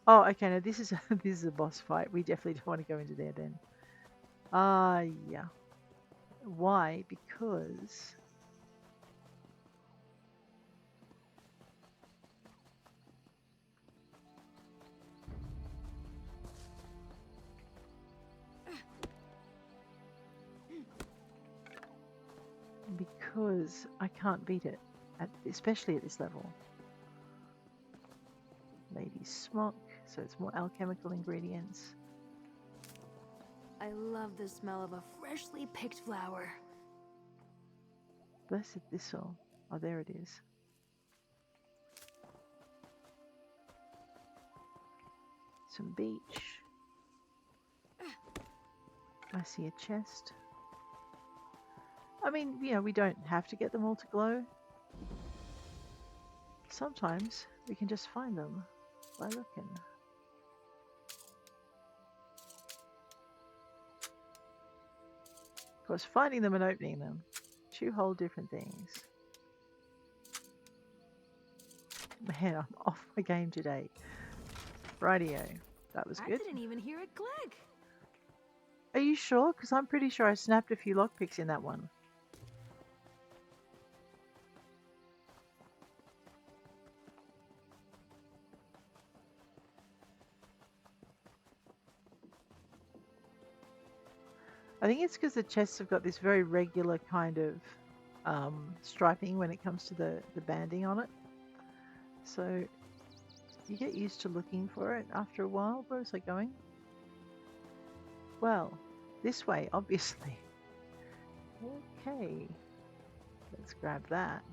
Oh, okay. No, this is this is a boss fight. We definitely don't want to go into there then. Yeah. Why? Because I can't beat it, especially at this level. Lady's smock, so it's more alchemical ingredients. I love the smell of a freshly picked flower. Blessed thistle. Oh, there it is. Some beach. I see a chest. I mean, you know, we don't have to get them all to glow. Sometimes we can just find them by looking. Of course, finding them and opening them, two whole different things. Man, I'm off my game today. Rightio. That was good. I didn't even hear it click. Are you sure? Because I'm pretty sure I snapped a few lockpicks in that one. I think it's because the chests have got this very regular kind of striping when it comes to the banding on it. So you get used to looking for it after a while. Where is it going? Well, this way, obviously. Okay. Let's grab that.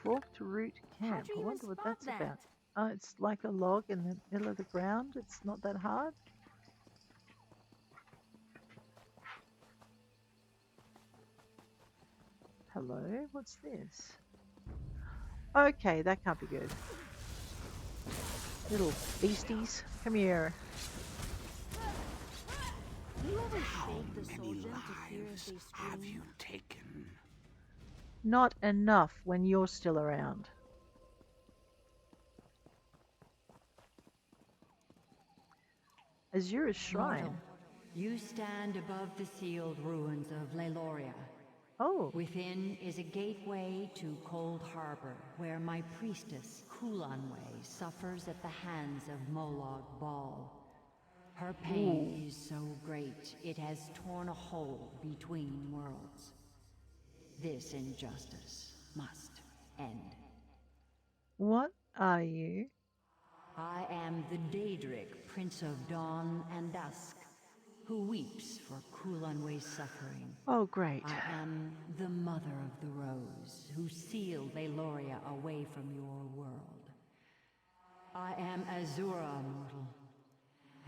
Forked root camp. I wonder what that's about. Oh, it's like a log in the middle of the ground. It's not that hard. Hello, what's this? Okay, that can't be good. Little beasties, come here. You ever How shake the many soldier to hear if lives they have scream? you taken? Not enough when you're still around. Azura's shrine. Mortal, you stand above the sealed ruins of Laelaa. Oh. Within is a gateway to Cold Harbor, where my priestess, Kulanway, suffers at the hands of Molag Bal. Her pain is so great, it has torn a hole between worlds. This injustice must end. What are you? I am the Daedric, Prince of Dawn and Dusk, who weeps for Kulanway's suffering. Oh, great. I am the Mother of the Rose, who sealed Laelaa away from your world. I am Azura, mortal,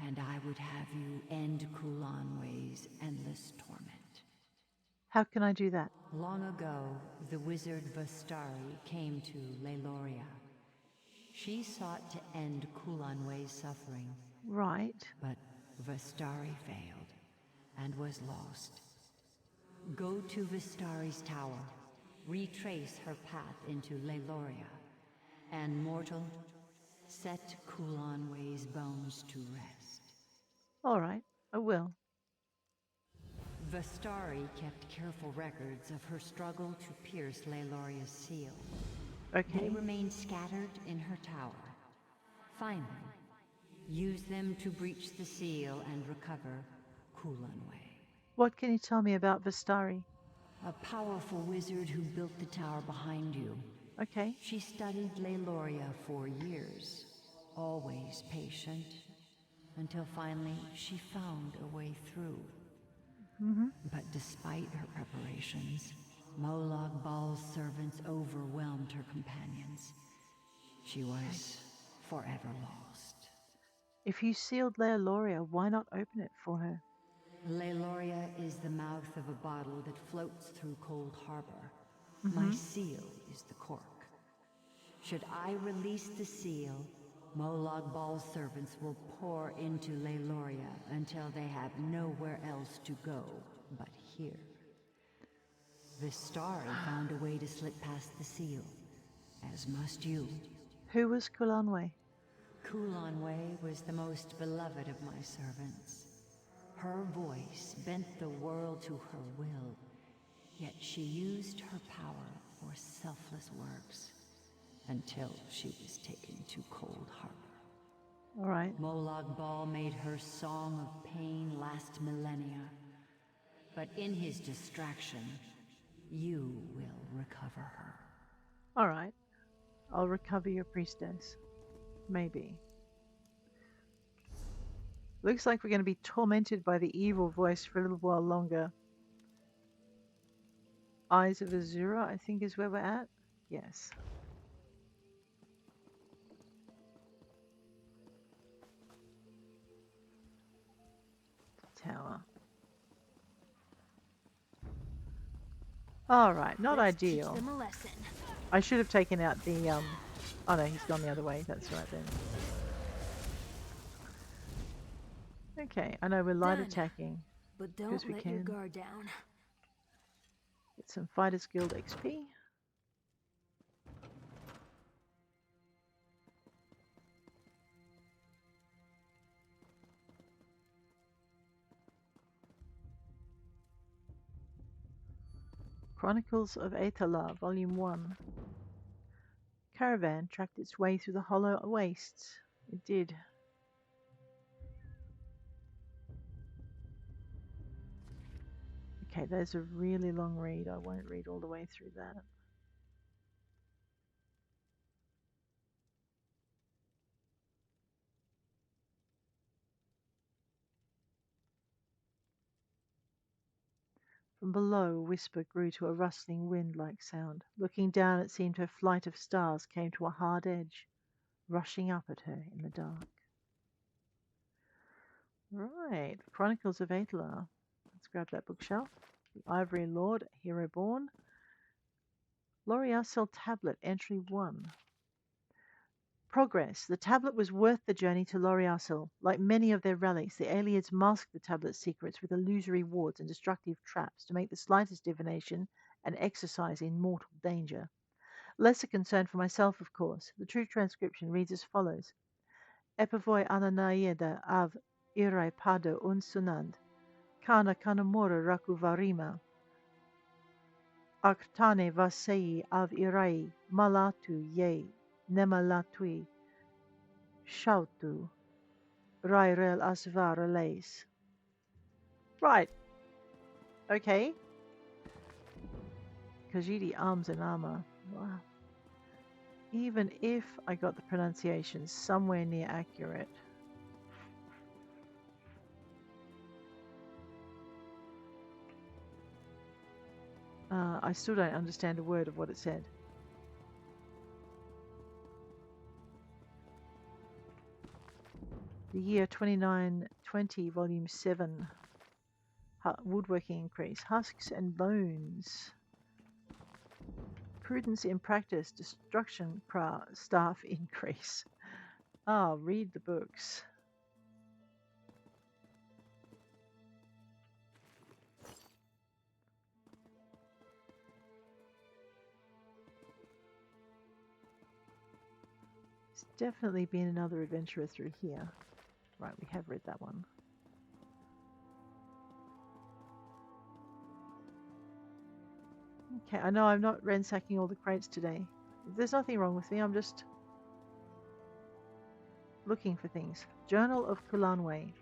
and I would have you end Kulanway's endless torment. How can I do that? Long ago, the wizard Vastari came to Laelaa. She sought to end Kulanway's suffering. Right. But Vastari failed and was lost. Go to Vastari's tower, retrace her path into Laelaa, and mortal, set Kulanway's bones to rest. All right, I will. Vastari kept careful records of her struggle to pierce Laeloria's seal. Okay. They remain scattered in her tower. Find them. Use them to breach the seal and recover Kulanway. What can you tell me about Vastari? A powerful wizard who built the tower behind you. Okay. She studied Laelaa for years, always patient, until finally she found a way through. But despite her preparations, Molag Bal's servants overwhelmed her companions. She was forever lost. If you sealed Leilauria, why not open it for her? Leilauria is the mouth of a bottle that floats through Cold Harbor. My seal is the cork. Should I release the seal, Molag Bal's servants will pour into Leilauria until they have nowhere else to go but here. Vistari found a way to slip past the seal, as must you. Who was Kulanwe? Kulanwe was the most beloved of my servants. Her voice bent the world to her will, yet she used her power for selfless works until she was taken to Cold Harbor. All right. Molag Bal made her song of pain last millennia, but in his distraction, you will recover her. All right. I'll recover your priestess. Maybe. Looks like we're going to be tormented by the evil voice for a little while longer. Eyes of Azura, I think is where we're at. Yes. Tower. Alright, not ideal. Teach them a lesson. I should have taken out the oh no, he's gone the other way, that's right then. Okay, I know we're light attacking. But don't let your guard down. Get some Fighters Guild XP. Chronicles of Aetala, Volume 1. Caravan tracked its way through the hollow wastes. It did. Okay, there's a really long read. I won't read all the way through that. From below, a whisper grew to a rustling wind-like sound. Looking down, it seemed her flight of stars came to a hard edge, rushing up at her in the dark. Right, Chronicles of Aetla. Let's grab that bookshelf. The Ivory Lord, Hero Born. Loriasel Tablet, Entry 1. Progress. The tablet was worth the journey to Loriasel. Like many of their relics, the Aelids masked the tablet's secrets with illusory wards and destructive traps to make the slightest divination an exercise in mortal danger. Less a concern for myself, of course. The true transcription reads as follows. Epavoi ananayeda av irai pado unsunand. Kana kanamora rakuvarima. Aktane vasei av irai malatu ye nemalatui. Shautu Rairel Asvara Lace. Right. Okay. Khajiit arms and armor. Wow. Even if I got the pronunciation somewhere near accurate. I still don't understand a word of what it said. The year 2920, volume 7. Woodworking increase. Husks and bones. Prudence in practice. Destruction staff increase. Ah, read the books. There's definitely been another adventurer through here. Right, we have read that one. Okay, I know I'm not ransacking all the crates today. There's nothing wrong with me, I'm just looking for things. Journal of Kulanwe.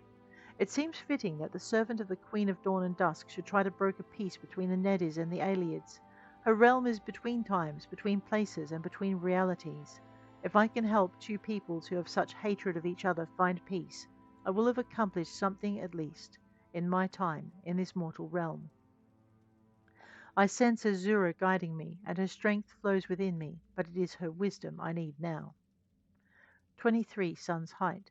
It seems fitting that the servant of the Queen of Dawn and Dusk should try to broker peace between the Nedis and the Aelids. Her realm is between times, between places, and between realities. If I can help two peoples who have such hatred of each other find peace, I will have accomplished something at least, in my time, in this mortal realm. I sense Azura guiding me, and her strength flows within me, but it is her wisdom I need now. 23 Sun's height.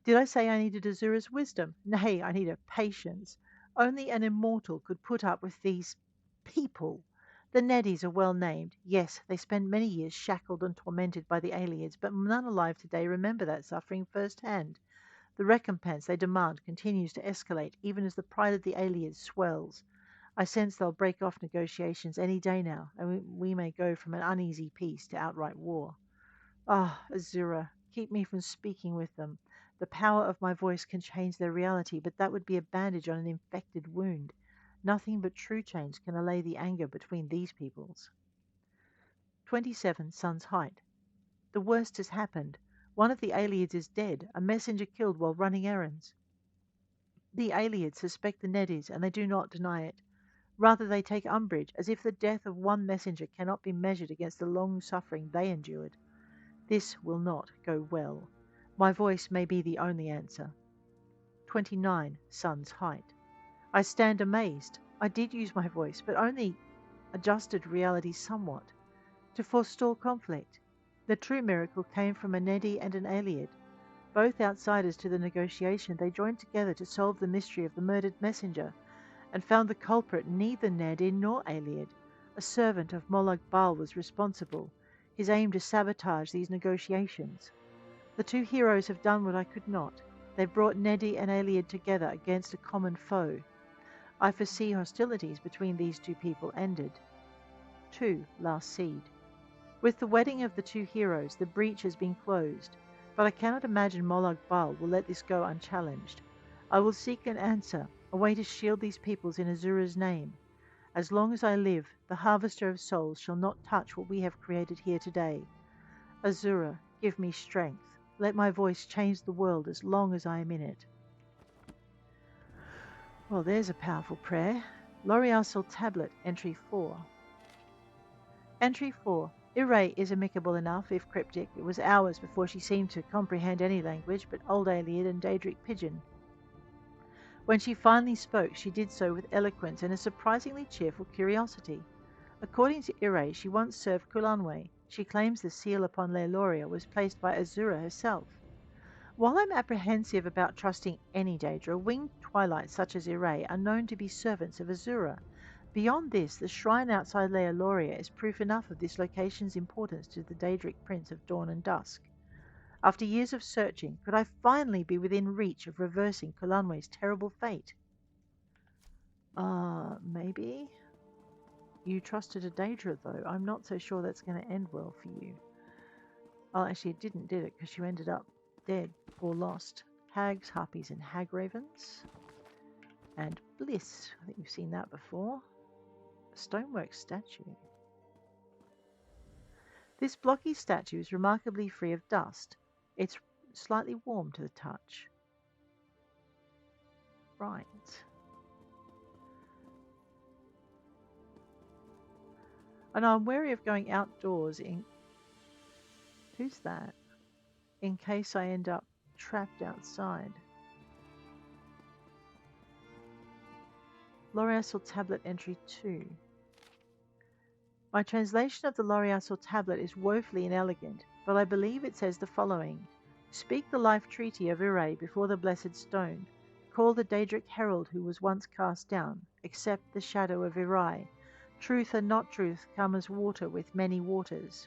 Did I say I needed Azura's wisdom? Nay, I need her patience. Only an immortal could put up with these people. The Neddies are well named. Yes, they spent many years shackled and tormented by the Aelids, but none alive today remember that suffering firsthand. The recompense they demand continues to escalate, even as the pride of the Aelids swells. I sense they'll break off negotiations any day now, and we may go from an uneasy peace to outright war. Ah, Azura, keep me from speaking with them. The power of my voice can change their reality, but that would be a bandage on an infected wound. Nothing but true change can allay the anger between these peoples. 27 Sun's height. The worst has happened. One of the Aelids is dead, a messenger killed while running errands. The Aelids suspect the Neddies, and they do not deny it. Rather, they take umbrage, as if the death of one messenger cannot be measured against the long suffering they endured. This will not go well. My voice may be the only answer. 29 Sun's height. I stand amazed. I did use my voice, but only adjusted reality somewhat, to forestall conflict. The true miracle came from a Neddy and an Aeliad. Both outsiders to the negotiation, they joined together to solve the mystery of the murdered messenger, and found the culprit neither Neddy nor Aeliad. A servant of Molag Bal was responsible, his aim to sabotage these negotiations. The two heroes have done what I could not. They brought Neddy and Aeliad together against a common foe. I foresee hostilities between these two people ended. 2. Last Seed. With the wedding of the two heroes, the breach has been closed, but I cannot imagine Molag Bal will let this go unchallenged. I will seek an answer, a way to shield these peoples in Azura's name. As long as I live, the Harvester of Souls shall not touch what we have created here today. Azura, give me strength. Let my voice change the world as long as I am in it. Well, there's a powerful prayer. Loriasal Tablet, Entry 4. Entry 4. Iray is amicable enough, if cryptic. It was hours before she seemed to comprehend any language but Old Aeliad and Daedric Pidgin. When she finally spoke, she did so with eloquence and a surprisingly cheerful curiosity. According to Iray, she once served Kulanwe. She claims the seal upon Laelaa was placed by Azura herself. While I'm apprehensive about trusting any Daedra, winged twilights such as Iray are known to be servants of Azura. Beyond this, the shrine outside Laelaa is proof enough of this location's importance to the Daedric Prince of Dawn and Dusk. After years of searching, could I finally be within reach of reversing Kulanwe's terrible fate? Maybe? You trusted a Daedra, though. I'm not so sure that's going to end well for you. Oh, actually, it didn't, did it? Because you ended up dead or lost. Hags, harpies, and hag ravens. And bliss. I think you've seen that before. A stonework statue. This blocky statue is remarkably free of dust. It's slightly warm to the touch. Right. And I'm wary of going outdoors in... Who's that? In case I end up trapped outside. Loriasal Tablet Entry 2. My translation of the Loriasal Tablet is woefully inelegant, but I believe it says the following. Speak the life treaty of Iray before the blessed stone. Call the Daedric herald who was once cast down. Accept the shadow of Iray. Truth and not truth come as water within many waters.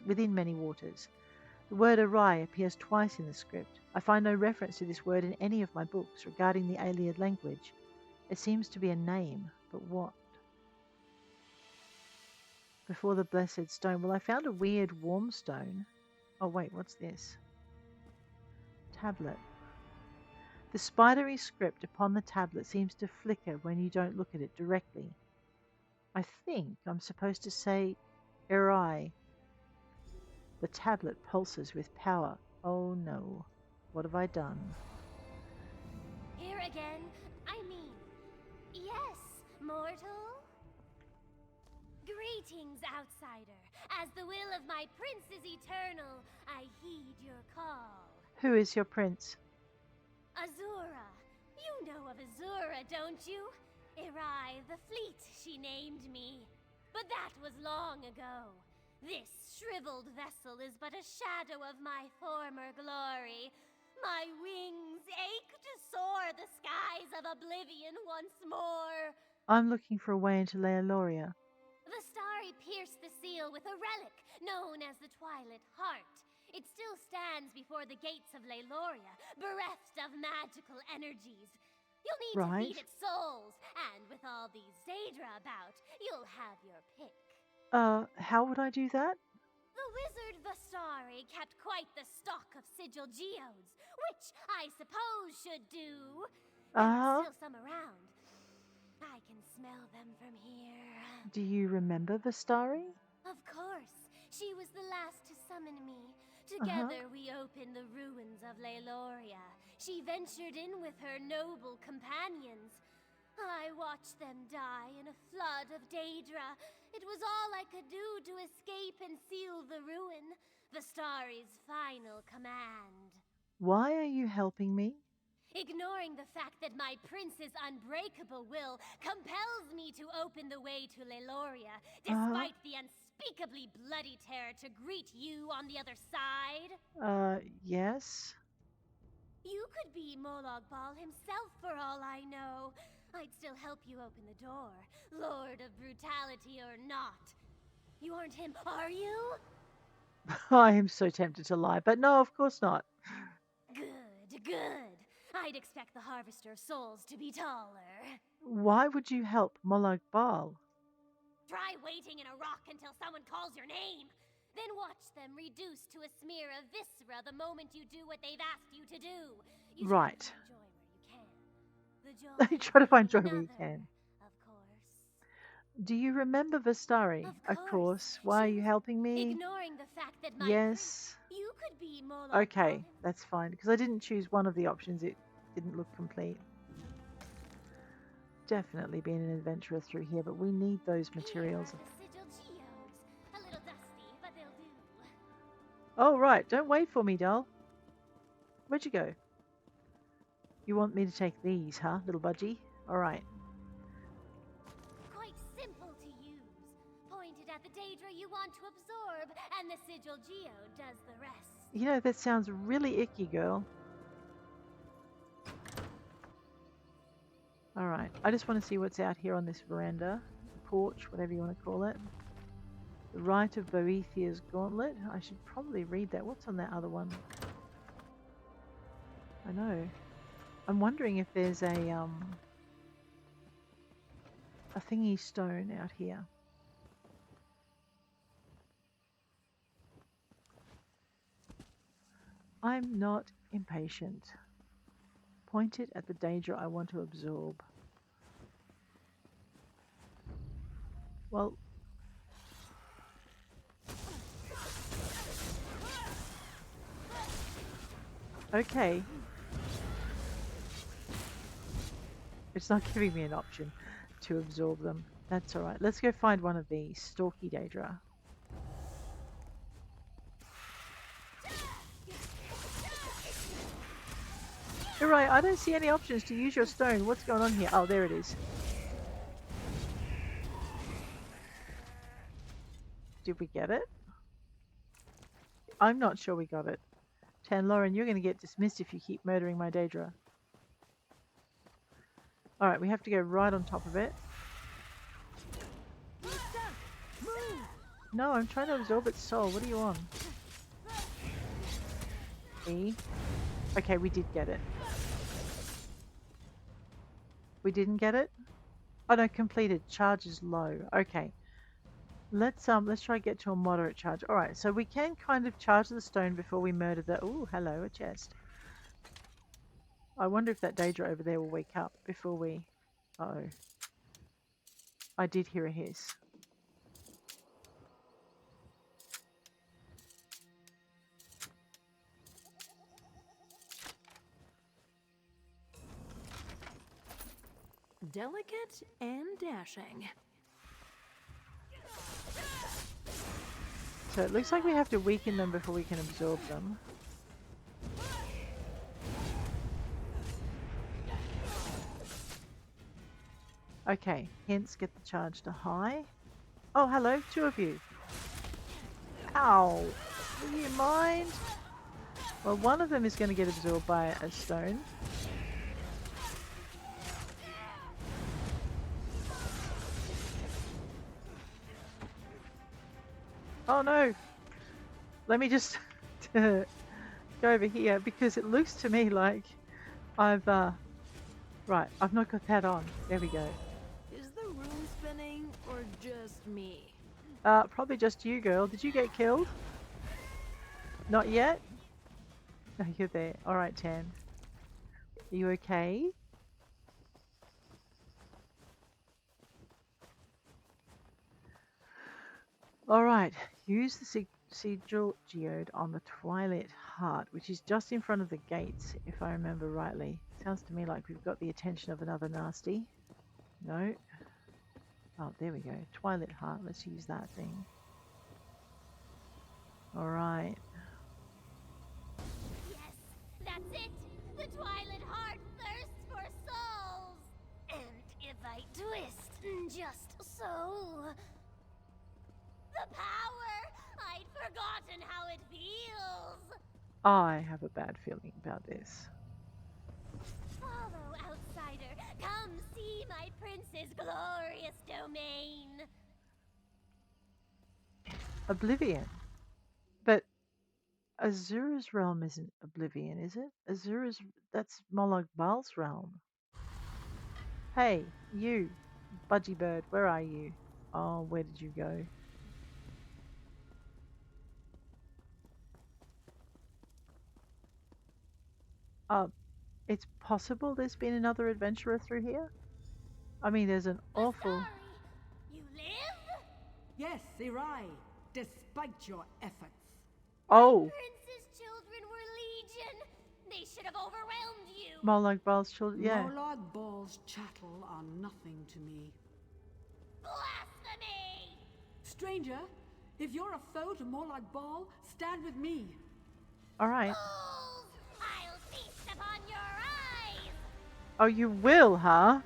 The word Iray appears twice in the script. I find no reference to this word in any of my books regarding the Aeliad language. It seems to be a name, but what? Before the blessed stone. Well, I found a weird warm stone. Oh, wait, what's this? Tablet. The spidery script upon the tablet seems to flicker when you don't look at it directly. I think I'm supposed to say Iray. The tablet pulses with power. Oh no. What have I done? Here again. Yes, mortal? Greetings, outsider. As the will of my prince is eternal, I heed your call. Who is your prince? Azura. You know of Azura, don't you? Iray the Fleet, she named me. but that was long ago. This shriveled vessel is but a shadow of my former glory. My wings ache to soar the skies of oblivion once more. I'm looking for a way into Laelaa. Vistari pierced the seal with a relic known as the Twilight Heart. It still stands before the gates of Laelaa, bereft of magical energies. You'll need to feed its souls, and with all these Daedra about, you'll have your pick. How would I do that? The wizard Vistari kept quite the stock of sigil geodes, which I suppose should do. There are still some around. I can smell them from here. Do you remember Vistari? Of course. She was the last to summon me. Together we opened the ruins of Laelaa. She ventured in with her noble companions. I watched them die in a flood of Daedra. It was all I could do to escape and seal the ruin. Vistari's final command. Why are you helping me? Ignoring the fact that my prince's unbreakable will compels me to open the way to Laelaa, despite the unspeakably bloody terror to greet you on the other side. Yes. You could be Molag Bal himself for all I know. I'd still help you open the door, Lord of Brutality or not. You aren't him, are you? I am so tempted to lie, but no, of course not. Good, good. I'd expect the Harvester of Souls to be taller. Why would you help Molag Bal? Try waiting in a rock until someone calls your name. Then watch them reduced to a smear of viscera the moment you do what they've asked you to do. You right. Try to find joy where you can. Of course. Do you remember Vistari? Of course. Why are you helping me? Ignoring the fact that my yes. You could be Molag okay, that's fine. Because I didn't choose one of the options. It didn't look complete. Definitely being an adventurer through here, but we need those materials. A little dusty, but they'll do. Oh, right. Don't wait for me, doll. Where'd you go? You want me to take these, huh, little budgie? All right. Quite simple to use. Pointed at the Daedra you want to absorb, and the sigil geode does the rest. You know, that sounds really icky, girl. All right. I just want to see what's out here on this veranda, porch, whatever you want to call it. The Rite of Boethiah's Gauntlet. I should probably read that. What's on that other one? I know. I'm wondering if there's a thingy stone out here. I'm not impatient. Point it at the Daedra I want to absorb. Well, okay. It's not giving me an option to absorb them. That's alright. Let's go find one of these. Stalky Daedra. You're right, I don't see any options to use your stone. What's going on here? Oh, there it is. Did we get it? I'm not sure we got it. Lauren, you're going to get dismissed if you keep murdering my Daedra. Alright, we have to go right on top of it. No, I'm trying to absorb its soul. What are you on? E? Okay, we did get it. We didn't get it? Oh no, completed. Charge is low. Okay. Let's try to get to a moderate charge. Alright, so we can kind of charge the stone before we murder the... Ooh, hello, a chest. I wonder if that Daedra over there will wake up before we... Uh-oh. I did hear a hiss. Delicate and dashing. So it looks like we have to weaken them before we can absorb them. Okay, hence get the charge to high. Oh, hello, two of you. Ow. Do you mind? Well, one of them is going to get absorbed by a stone. Oh no! Let me just go over here because it looks to me like I've right, I've not got that on. There we go. Is the room spinning or just me? Probably just you, girl. Did you get killed? Not yet? No, you're there. Alright, Tan. Are you okay? Alright, use the sigil geode on the Twilight Heart, which is just in front of the gates, if I remember rightly. Sounds to me like we've got the attention of another nasty. No. Oh, there we go. Twilight Heart. Let's use that thing. Alright. Yes, that's it! The Twilight Heart thirsts for souls! And if I twist just so... The power! I'd forgotten how it feels! I have a bad feeling about this. Follow, outsider. Come see my prince's glorious domain. Oblivion. But Azura's realm isn't Oblivion, is it? Azura's... that's Molag Bal's realm. Hey, you. Budgie bird, where are you? Oh, where did you go? It's possible there's been another adventurer through here? I mean, there's an awful... You live? Yes, Irai, despite your efforts. Oh! Prince's children were legion. They should have overwhelmed you. Molag Bal's children, yeah. Molag Bal's chattel are nothing to me. Blasphemy! Stranger, if you're a foe to Molag Bal, stand with me. Alright. I'll feast upon your eyes! Oh, you will, huh?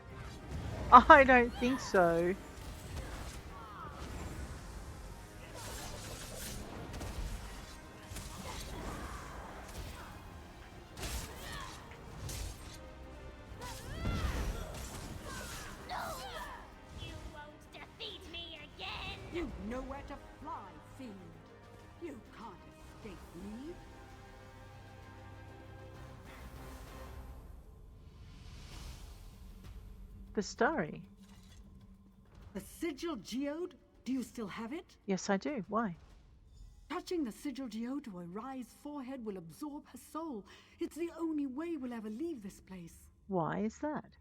I don't think so. You won't defeat me again! You know where to fly, fiend. You can't escape me. Bastari. The sigil geode? Do you still have it? Yes, I do. Why? Touching the sigil geode to Irai's forehead will absorb her soul. It's the only way we'll ever leave this place. Why is that?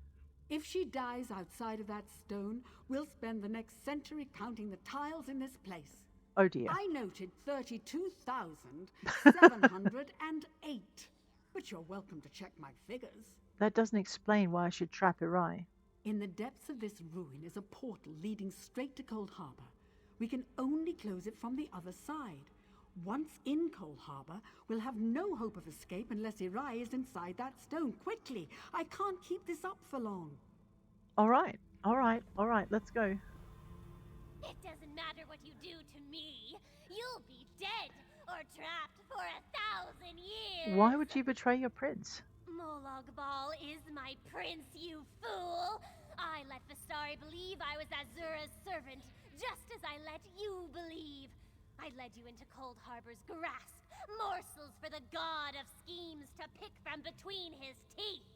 If she dies outside of that stone, we'll spend the next century counting the tiles in this place. Oh dear. I noted 32,708. But you're welcome to check my figures. That doesn't explain why I should trap Irai. In the depths of this ruin is a portal leading straight to Cold Harbor. We can only close it from the other side. Once in Cold Harbor, we'll have no hope of escape unless Irai is inside that stone. Quickly! I can't keep this up for long. Alright, let's go. It doesn't matter what you do to me. You'll be dead or trapped for 1,000 years. Why would you betray your prince? Molag Bal is my prince, you fool! I let Vistari believe I was Azura's servant, just as I let you believe. I led you into Cold Harbor's grasp, morsels for the god of schemes to pick from between his teeth.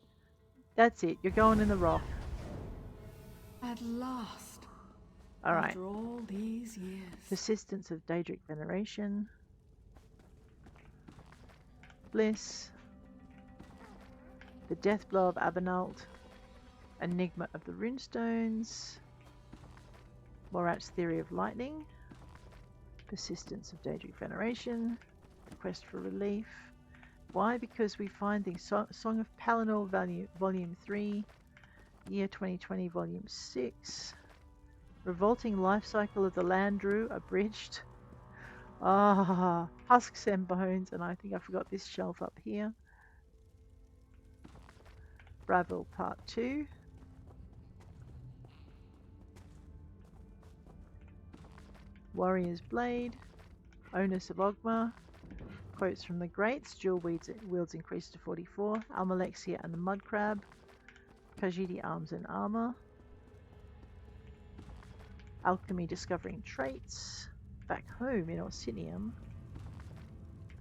That's it, you're going in the rock. At last. Alright. After all these years. Persistence of Daedric Veneration. Bliss. The Death Blow of Abanalt. Enigma of the Runestones. Morat's Theory of Lightning. Persistence of Daedric Veneration. Quest for Relief. Why? Because we find the Song of Palinor Volume 3. Year 2020 Volume 6. Revolting Life Cycle of the Landru Abridged. Ah, Husks and Bones, and I think I forgot this shelf up here. Bravil Part 2. Warrior's Blade. Onus of Ogma. Quotes from the Greats. Dual wields increased to 44. Almalexia and the Mud Crab. Khajiit arms and armor. Alchemy discovering traits. Back home in Orsinium.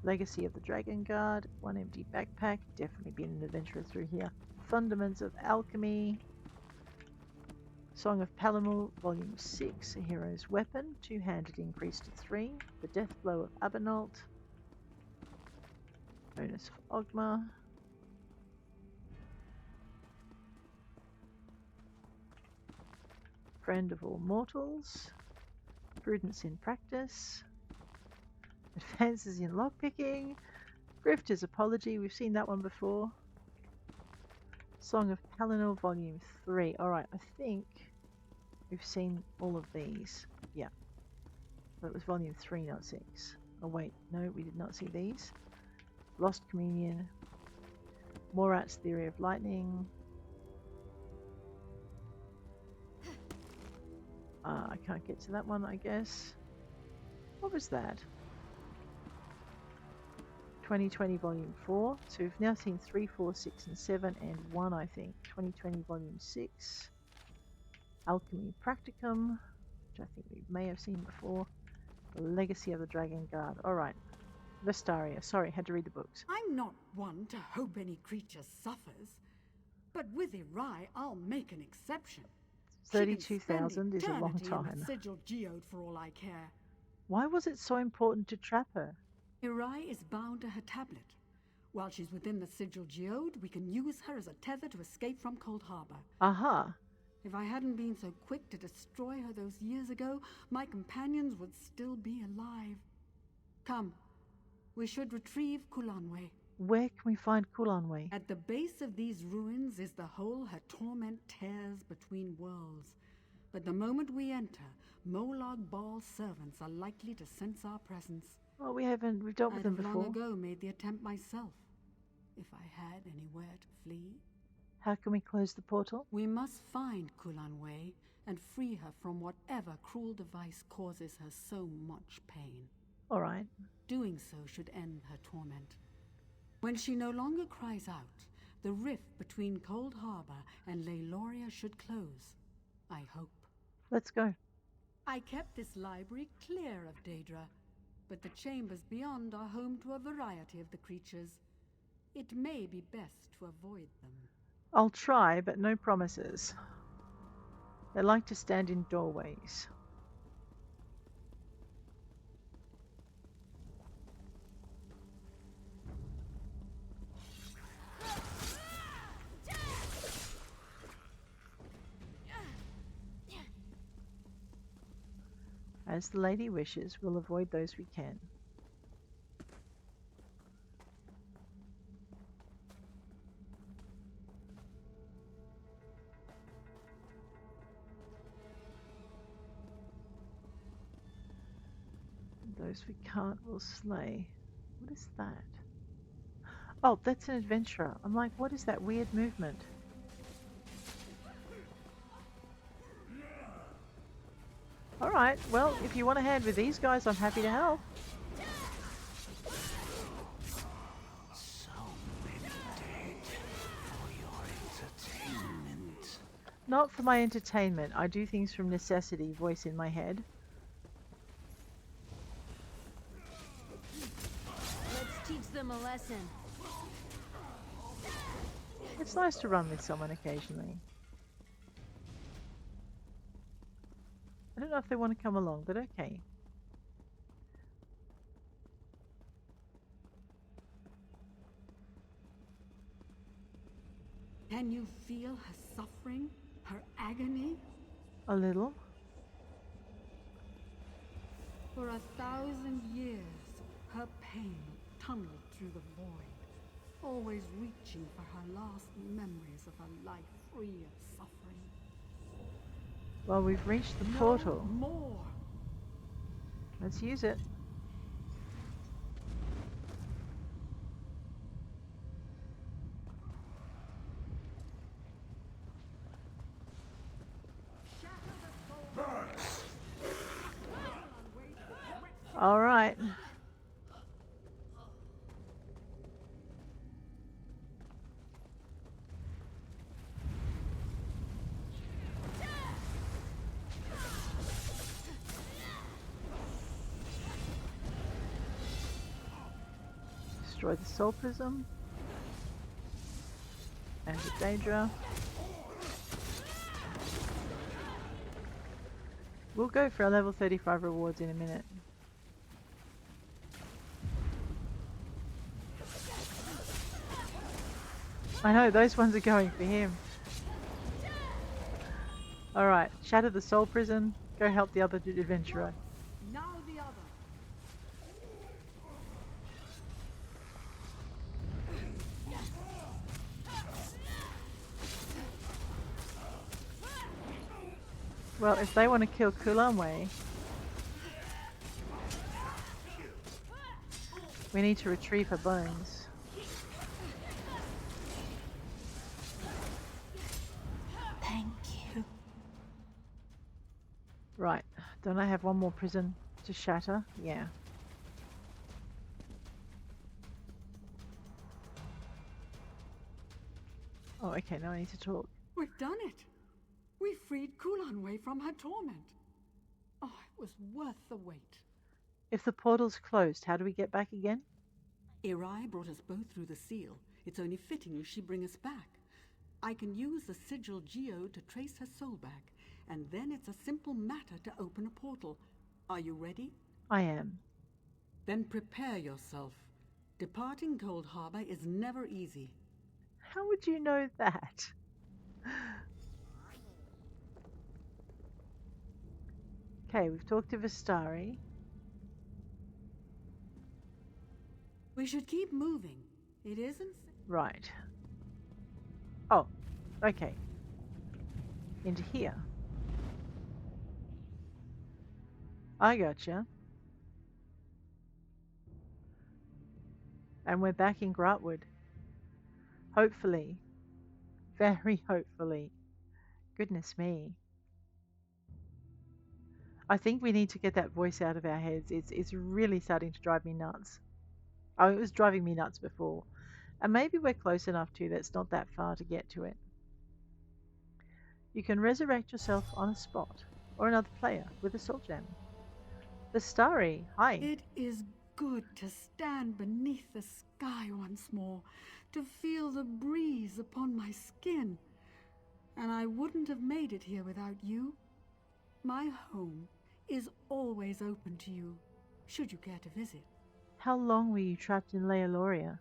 Legacy of the Dragon Guard. One empty backpack. Definitely been an adventurer through here. Fundaments of Alchemy. Song of Palamul, Volume 6. A Hero's Weapon. Two-handed increased to 3. The Death Blow of Abernalt. Onus of Ogma. Friend of all mortals. Prudence in practice. Advances in lockpicking. Grifter's Apology, we've seen that one before. Song of Palinor, Volume 3. Alright, I think we've seen all of these. Yeah. But it was Volume 3, not 6. Oh wait, no, we did not see these. Lost Communion. Morat's Theory of Lightning. I can't get to that one, I guess. What was that? 2020 Volume 4. So we've now seen 3, 4, 6, and 7, and 1, I think. 2020 Volume 6. Alchemy Practicum, which I think we may have seen before. The Legacy of the Dragon Guard. Alright. Vestaria. Sorry, had to read the books. I'm not one to hope any creature suffers, but with Irai, I'll make an exception. 32,000 is a long time. In the sigil geode for all I care. Why was it so important to trap her? Irai is bound to her tablet. While she's within the sigil geode, we can use her as a tether to escape from Cold Harbor. Aha. If I hadn't been so quick to destroy her those years ago, my companions would still be alive. Come, we should retrieve Kulanwe. Where can we find Kulanwe? At the base of these ruins is the hole her torment tears between worlds. But the moment we enter, Molag Bal's servants are likely to sense our presence. Well, we've dealt with them before. I'd long ago made the attempt myself, if I had anywhere to flee. How can we close the portal? We must find Kulanwe and free her from whatever cruel device causes her so much pain. All right. Doing so should end her torment. When she no longer cries out, the rift between Cold Harbor and Laelaa should close. I hope. Let's go. I kept this library clear of Daedra, but the chambers beyond are home to a variety of the creatures. It may be best to avoid them. I'll try, but no promises. They like to stand in doorways. As the lady wishes, we'll avoid those we can. Those we can't, we'll slay. What is that? Oh, that's an adventurer. I'm like, what is that weird movement? Alright, well, if you want a hand with these guys, I'm happy to help. So many dead for your entertainment. Not for my entertainment. I do things from necessity, voice in my head. Let's teach them a lesson. It's nice to run with someone occasionally. I don't know if they want to come along, but okay. Can you feel her suffering, her agony? A little. For 1,000 years, her pain tunneled through the void, always reaching for her last memories of a life free of suffering. Well, we've reached the portal. No more. Let's use it. All right. Destroy the soul prism. And the Daedra. We'll go for our level 35 rewards in a minute. I know, those ones are going for him. Alright, shatter the soul prison. Go help the other adventurer. Now the other. Well, if they want to kill Kulanway, we need to retrieve her bones. Thank you. Right, don't I have one more prison to shatter? Yeah. Oh, okay, now I need to talk. We've done it. We freed Kulanway from her torment. Oh, it was worth the wait. If the portal's closed, how do we get back again? Irai brought us both through the seal. It's only fitting she bring us back. I can use the sigil Geo to trace her soul back, and then it's a simple matter to open a portal. Are you ready? I am. Then prepare yourself. Departing Cold Harbor is never easy. How would you know that? Okay, we've talked to Vistari. We should keep moving. It isn't... Right. Oh, okay. Into here. I gotcha. And we're back in Grahtwood. Hopefully. Very hopefully. Goodness me. I think we need to get that voice out of our heads. It's really starting to drive me nuts. Oh, it was driving me nuts before. And maybe we're close enough to that it's not that far to get to it. You can resurrect yourself on a spot, or another player with a soul gem. Vistari, hi. It is good to stand beneath the sky once more, to feel the breeze upon my skin. And I wouldn't have made it here without you. My home is always open to you, should you care to visit. How long were you trapped in Laelaa?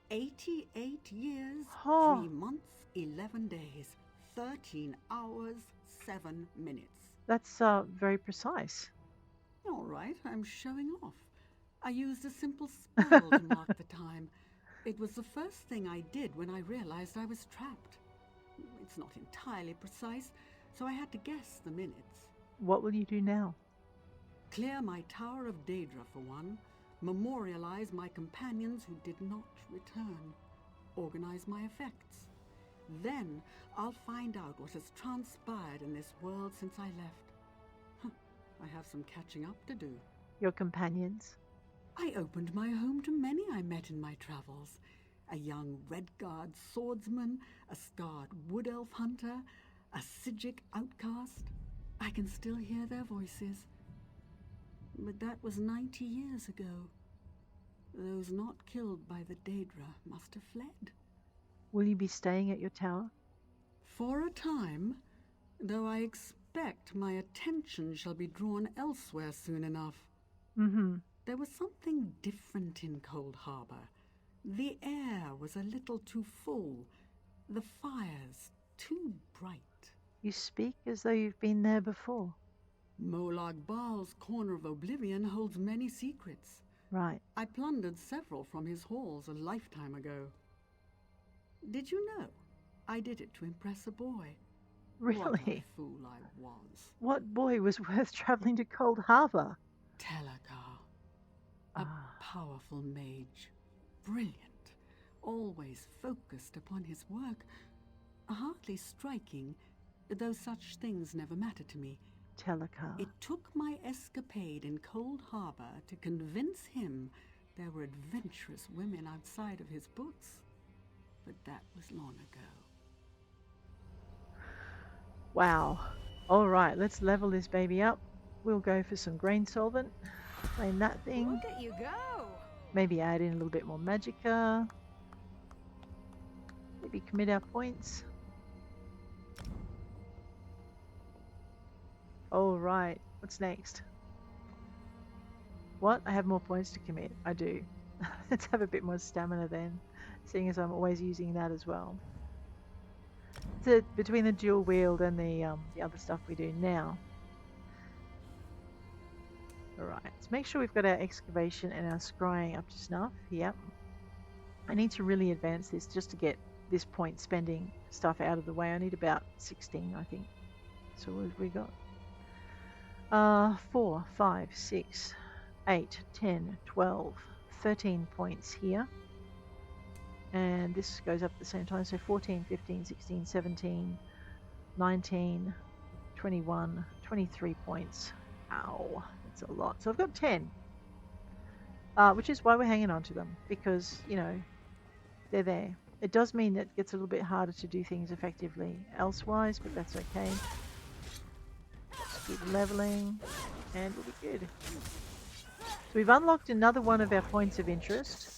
88 years, Oh. 3 months, 11 days, 13 hours, 7 minutes. That's very precise. All right, I'm showing off. I used a simple spell to mark the time. It was the first thing I did when I realized I was trapped. It's not entirely precise, so I had to guess the minutes. What will you do now? Clear my Tower of Daedra for one, memorialize my companions who did not return, organize my effects. Then I'll find out what has transpired in this world since I left. I have some catching up to do. Your companions? I opened my home to many I met in my travels. A young Redguard swordsman, a scarred wood elf hunter, a Sigic outcast. I can still hear their voices. But that was 90 years ago. Those not killed by the Daedra must have fled. Will you be staying at your tower? For a time, though I expect my attention shall be drawn elsewhere soon enough. Mm-hmm. There was something different in Cold Harbor. The air was a little too full, the fires too bright. You speak as though you've been there before. Molag Baal's Corner of Oblivion holds many secrets. Right. I plundered several from his halls a lifetime ago. Did you know? I did it to impress a boy. Really? What a fool I was. What boy was worth traveling to Cold Harbor? Telakar. A powerful mage. Brilliant. Always focused upon his work. Hardly striking, though such things never matter to me. Telekar. It took my escapade in Cold Harbor to convince him there were adventurous women outside of his books. But that was long ago. Wow. All right, let's level this baby up. We'll go for some grain solvent. Claim that thing. Look at you go! Maybe add in a little bit more magicka. Maybe commit our points. All right, what's next? What? I have more points to commit. I do. Let's have a bit more stamina then, seeing as I'm always using that as well. So between the dual wield and the other stuff we do now. Alright, let's make sure we've got our excavation and our scrying up to snuff. Yep. I need to really advance this just to get this point spending stuff out of the way. I need about 16, I think. So what have we got? 4, 5, 6, 8, 10, 12, 13 points here. And this goes up at the same time. So 14, 15, 16, 17, 19, 21, 23 points. Ow, that's a lot. So I've got 10. Which is why we're hanging on to them. Because, you know, they're there. It does mean that it gets a little bit harder to do things effectively elsewise, but that's okay. Just keep leveling, and we'll be good. So we've unlocked another one of our points of interest.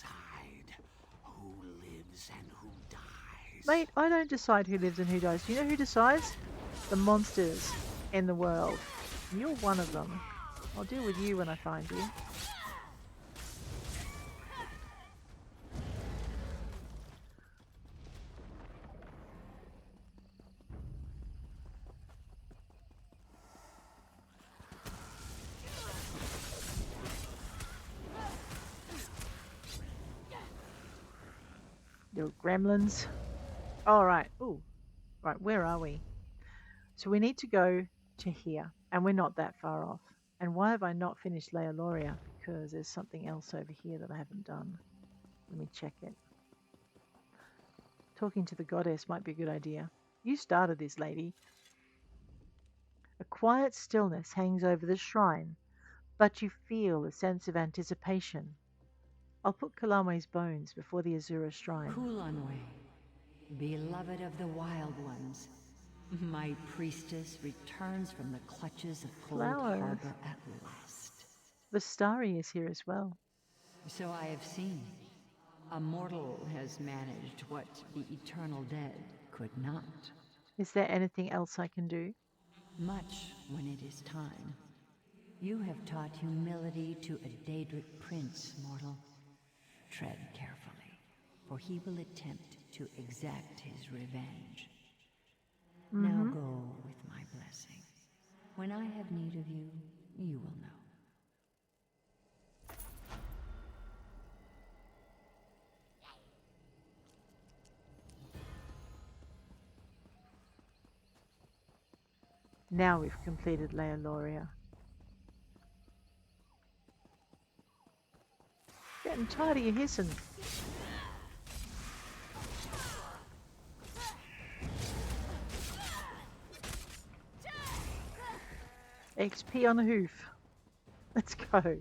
Mate, I don't decide who lives and who dies. Do you know who decides? The monsters in the world. And you're one of them. I'll deal with you when I find you. Little gremlins. Alright. Ooh. Right, where are we? So we need to go to here. And we're not that far off. And why have I not finished Laelaa? Because there's something else over here that I haven't done. Let me check it. Talking to the goddess might be a good idea. You started this, lady. A quiet stillness hangs over the shrine, but you feel a sense of anticipation. I'll put Kalame's bones before the Azura shrine. Kulanwe, beloved of the Wild Ones, my priestess returns from the clutches of Cold Harbor at last. Vistari is here as well. So I have seen. A mortal has managed what the eternal dead could not. Is there anything else I can do? Much when it is time. You have taught humility to a Daedric prince, mortal. Tread carefully, for he will attempt to exact his revenge. Now go with my blessing. When I have need of you, you will know. Now we've completed Laelaa. Getting tired of you hissing. XP on the hoof. Let's go.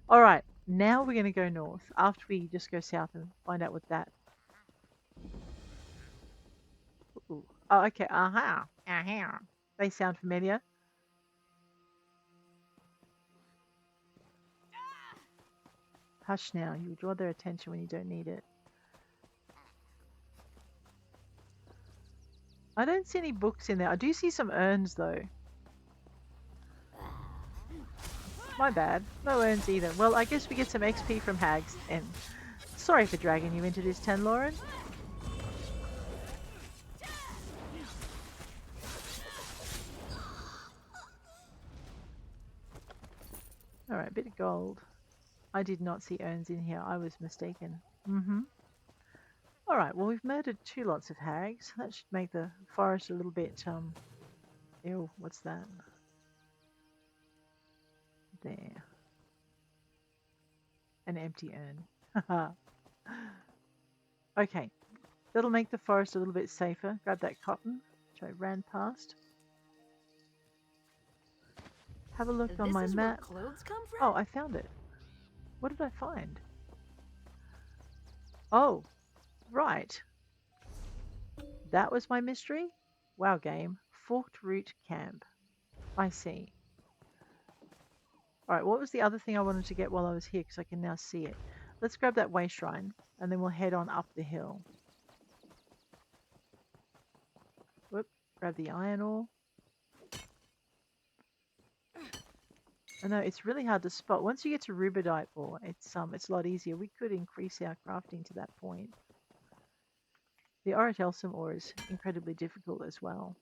Alright, now we're going to go north after we just go south and find out what that... Ooh. Oh, okay. Aha. Aha. They sound familiar. Hush now. You draw their attention when you don't need it. I don't see any books in there. I do see some urns though. My bad. No urns either. Well, I guess we get some XP from hags. And sorry for dragging you into this, Lauren. Alright, bit of gold. I did not see urns in here. I was mistaken. Alright, well we've murdered 2 lots of hags. That should make the forest a little bit, ew, what's that? There. An empty urn. Okay. That'll make the forest a little bit safer. Grab that cotton, which I ran past. Have a look on my This is map. where clothes come from? Oh, I found it. What did I find? Oh, right. That was my mystery? Wow, game. Forked Root Camp. I see. Alright, what was the other thing I wanted to get while I was here? Because I can now see it. Let's grab that way shrine, and then we'll head on up the hill. Whoop, grab the iron ore. I know, it's really hard to spot. Once you get to rubidite ore, it's a lot easier. We could increase our crafting to that point. The Orotelsum ore is incredibly difficult as well.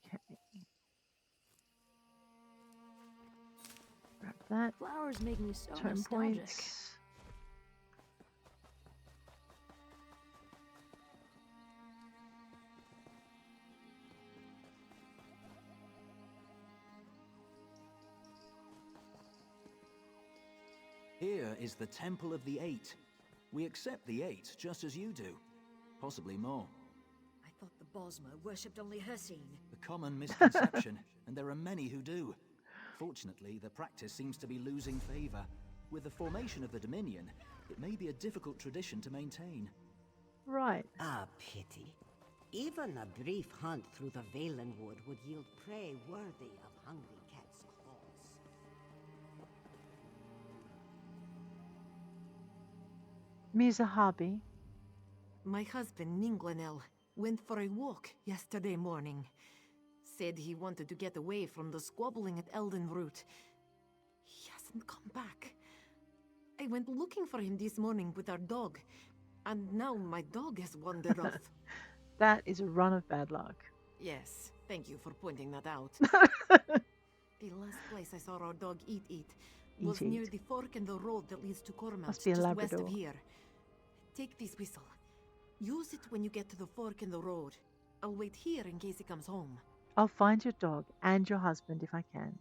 Okay. Grab that. Flowers make me so Tone nostalgic. points. Here is the Temple of the Eight. We accept the Eight just as you do. Possibly more. I thought the Bosma worshipped only Hercine. A common misconception, and there are many who do. Fortunately, the practice seems to be losing favor. With the formation of the Dominion, it may be a difficult tradition to maintain. Right. Ah, pity. Even a brief hunt through the Valen Wood would yield prey worthy of hungry cats' claws. Mizahabi. My husband, Ninglanel, went for a walk yesterday morning. Said he wanted to get away from the squabbling at Eldenroot. He hasn't come back. I went looking for him this morning with our dog, and now my dog has wandered off. That is a run of bad luck. Yes, thank you for pointing that out. The last place I saw our dog eat was near the fork in the road that leads to Cormount, Must be a just west Labrador. of here. Take this whistle. Use it when you get to the fork in the road. I'll wait here in case he comes home. I'll find your dog and your husband if I can.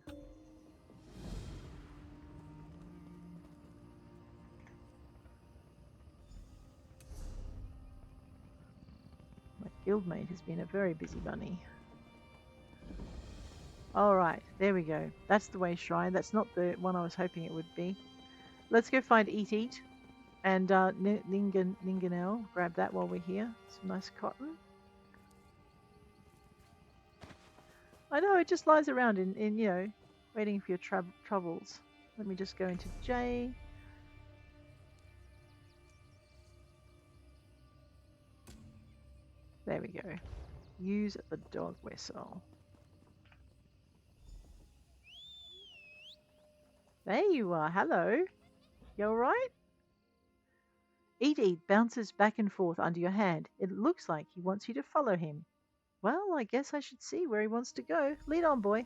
My guildmate has been a very busy bunny. Alright, there we go. That's the way shrine. That's not the one I was hoping it would be. Let's go find Eat. And Ninganel, grab that while we're here. Some nice cotton. I know, it just lies around in you know, waiting for your troubles. Let me just go into J. There we go. Use the dog whistle. There you are. Hello. You alright? Eat bounces back and forth under your hand. It looks like he wants you to follow him. Well, I guess I should see where he wants to go. Lead on, boy.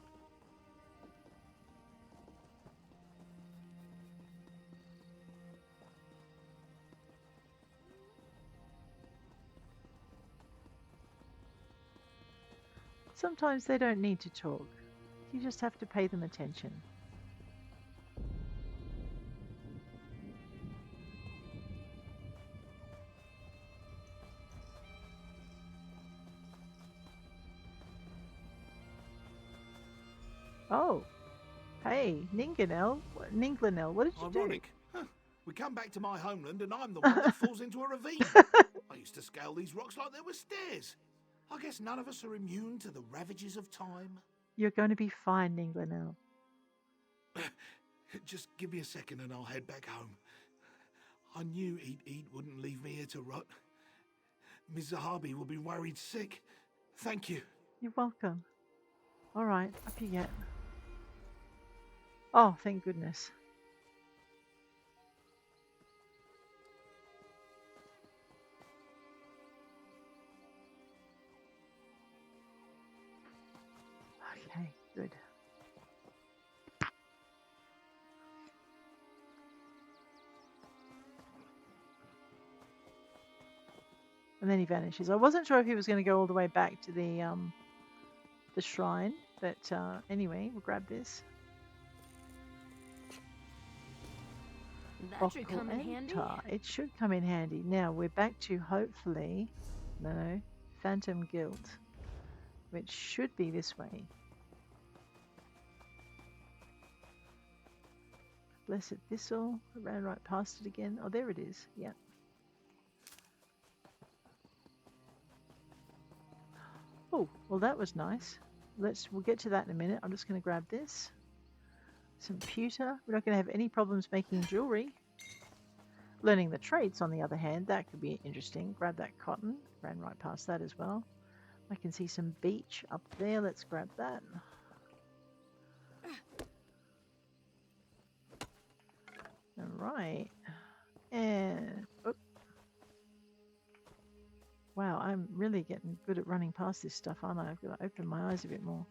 Sometimes they don't need to talk. You just have to pay them attention. Oh, hey, Ninglanel, what did you Ironic. Huh. We come back to my homeland and I'm the one that falls into a ravine. I used to scale these rocks like they were stairs. I guess none of us are immune to the ravages of time. You're going to be fine, Ninglanel. Just give me a second and I'll head back home. I knew Eat wouldn't leave me here to rot. Ms. Zahabi will be worried sick. Thank you. You're welcome. All right, up you get. Oh, thank goodness. Okay, good. And then he vanishes. I wasn't sure if he was going to go all the way back to the shrine, but anyway, we'll grab this. That should come in handy. It should come in handy. Now we're back to hopefully No. Phantom Guild. Which should be this way. Blessed Thistle. I ran right past it again. Oh, there it is. Yep. Oh, well that was nice. We'll get to that in a minute. I'm just going to grab this. Some pewter. We're not going to have any problems making jewelry. Learning the trades, on the other hand, that could be interesting. Grab that cotton. Ran right past that as well. I can see some beech up there. Let's grab that. Alright. And... Oh. Wow, I'm really getting good at running past this stuff, aren't I? I've got to open my eyes a bit more.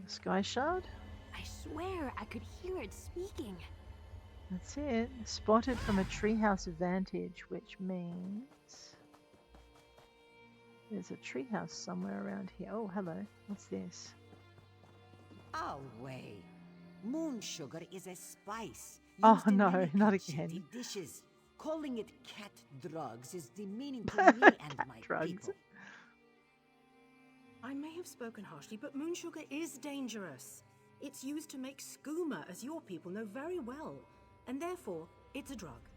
The Sky Shard. I swear I could hear it speaking. That's it. Spotted from a treehouse vantage, which means there's a treehouse somewhere around here. Oh, hello. What's this? Oh, wait. Moon sugar is a spice. Oh, used in no, many not Khajiit again. dishes. Calling it cat drugs is demeaning to me and my drugs. people. I may have spoken harshly, but moon sugar is dangerous. It's used to make skooma, as your people know very well. And therefore, it's a drug.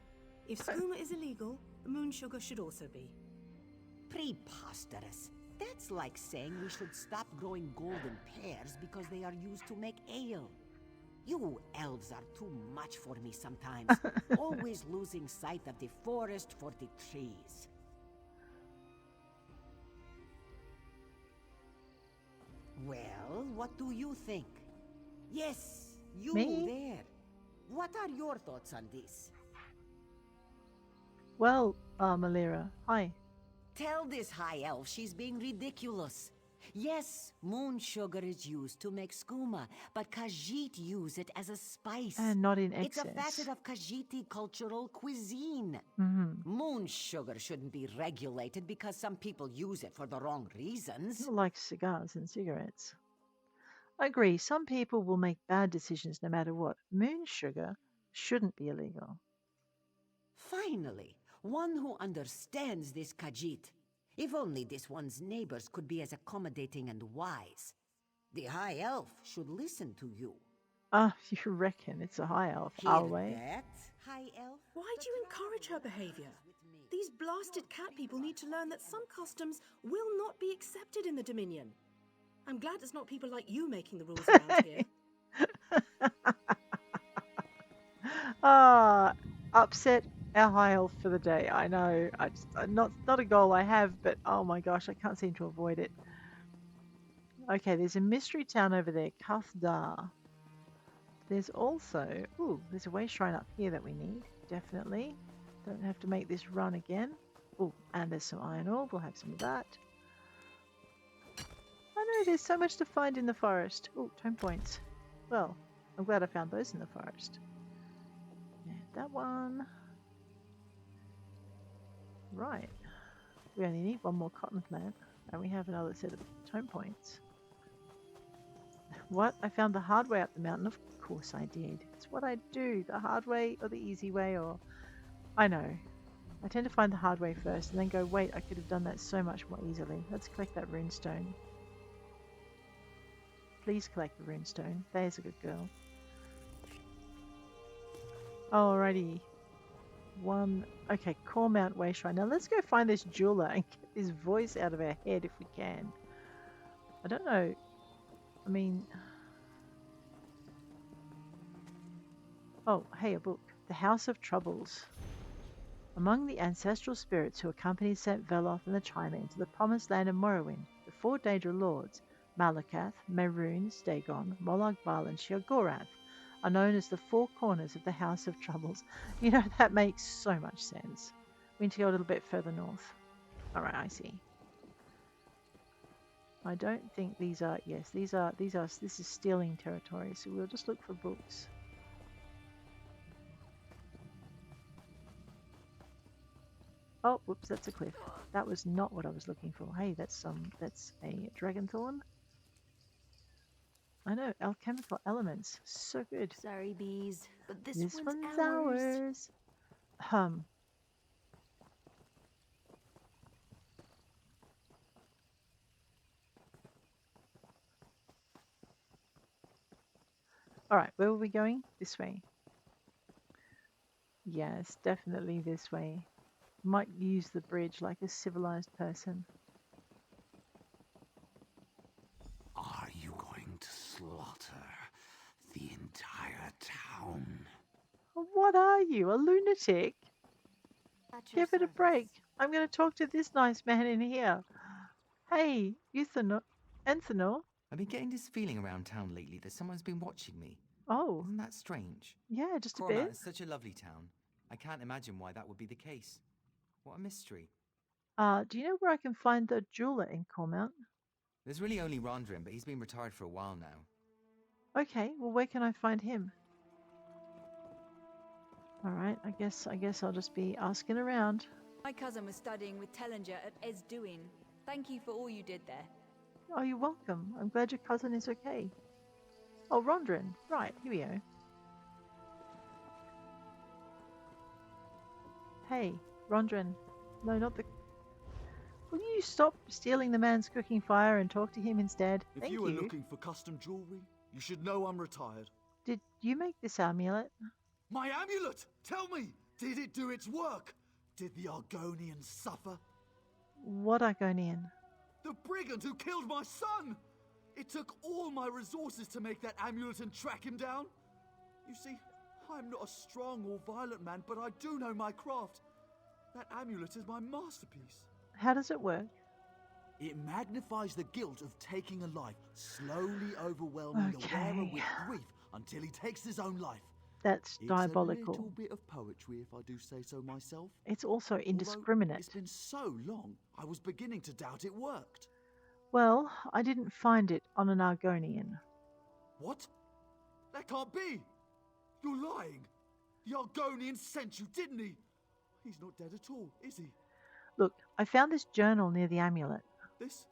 If skooma is illegal, moon sugar should also be. Preposterous. That's like saying we should stop growing golden pears because they are used to make ale. You elves are too much for me sometimes, always losing sight of the forest for the trees. Well, what do you think? Yes, you Me? there. What are your thoughts on this? Well, Laelaa, hi. Tell this high elf she's being ridiculous. Yes, moon sugar is used to make skooma, but Khajiit use it as a spice. And not in excess. It's a facet of Khajiiti cultural cuisine. Mm-hmm. Moon sugar shouldn't be regulated because some people use it for the wrong reasons. Not like cigars and cigarettes. I agree, some people will make bad decisions no matter what. Moon sugar shouldn't be illegal. Finally, one who understands this Khajiit. If only this one's neighbors could be as accommodating and wise. The High Elf should listen to you. You reckon it's a high elf, Hear our way? that, High Elf? Why do you encourage her behavior? These blasted cat people need to learn that some customs will not be accepted in the Dominion. I'm glad it's not people like you making the rules around here. Upset our high elf for the day. I know. Not a goal I have, but oh my gosh, I can't seem to avoid it. Okay, there's a mystery town over there, Kathdar. There's also... Ooh, there's a way shrine up here that we need. Definitely. Don't have to make this run again. Ooh, and there's some iron ore. We'll have some of that. I know, there's so much to find in the forest. Ooh, tome points. Well, I'm glad I found those in the forest. Yeah, that one. Right. We only need one more cotton plant, and we have another set of tome points. What? I found the hard way up the mountain? Of course I did. It's what I do. The hard way or the easy way, or... I know. I tend to find the hard way first and then go, wait, I could have done that so much more easily. Let's collect that runestone. Please collect the runestone. There's a good girl. Alrighty. One... Okay, Coremount Way Shrine. Now let's go find this jeweler and get this voice out of our head if we can. I don't know. I mean... Oh, hey, a book. The House of Troubles. Among the ancestral spirits who accompanied St. Veloth and the China to the promised land of Morrowind, the four Daedra lords, Malakath, Mehrunes, Dagon, Molag Bal, and Sheogorath, are known as the four corners of the House of Troubles. You know, that makes so much sense. We need to go a little bit further north. Alright, I see. I don't think these are, yes, this is stealing territory, so we'll just look for books. Oh, whoops, that's a cliff. That was not what I was looking for. Hey, that's a dragonthorn. I know, alchemical elements. So good. Sorry, bees, but this This one's one's ours. Alright, where were we going? This way. Yes, definitely this way. Might use the bridge like a civilized person. Are you going to slaughter the entire town? What are you, a lunatic? Give it a break. I'm going to talk to this nice man in here. Hey, Ethanol. I've been getting this feeling around town lately that someone's been watching me. Oh. Isn't that strange? Yeah, just a Coromant bit. is such a lovely town. I can't imagine why that would be the case. What a mystery. Do you know where I can find the jeweler in Cormount? There's really only Rondrin, but he's been retired for a while now. Okay, well, where can I find him? Alright, I guess I'll just be asking around. My cousin was studying with Tellinger at Esduin. Thank you for all you did there. Oh, you're welcome. I'm glad your cousin is okay. Oh, Rondrin. Right, here we go. Hey, Rondrin. No, not the... Will you stop stealing the man's cooking fire and talk to him instead? If you were looking for custom jewelry, you should know I'm retired. Did you make this amulet? My amulet! Tell me, did it do its work? Did the Argonians suffer? What Argonian? The brigand who killed my son! It took all my resources to make that amulet and track him down. You see, I'm not a strong or violent man, but I do know my craft. That amulet is my masterpiece. How does it work? It magnifies the guilt of taking a life, slowly overwhelming the wearer with grief until he takes his own life. That's diabolical. It's a little bit of poetry, if I do say so myself. It's also indiscriminate. Although it's been so long, I was beginning to doubt it worked. Well, I didn't find it on an Argonian. What? That can't be! You're lying! The Argonian sent you, didn't he? He's not dead at all, is he? Look, I found this journal near the amulet. This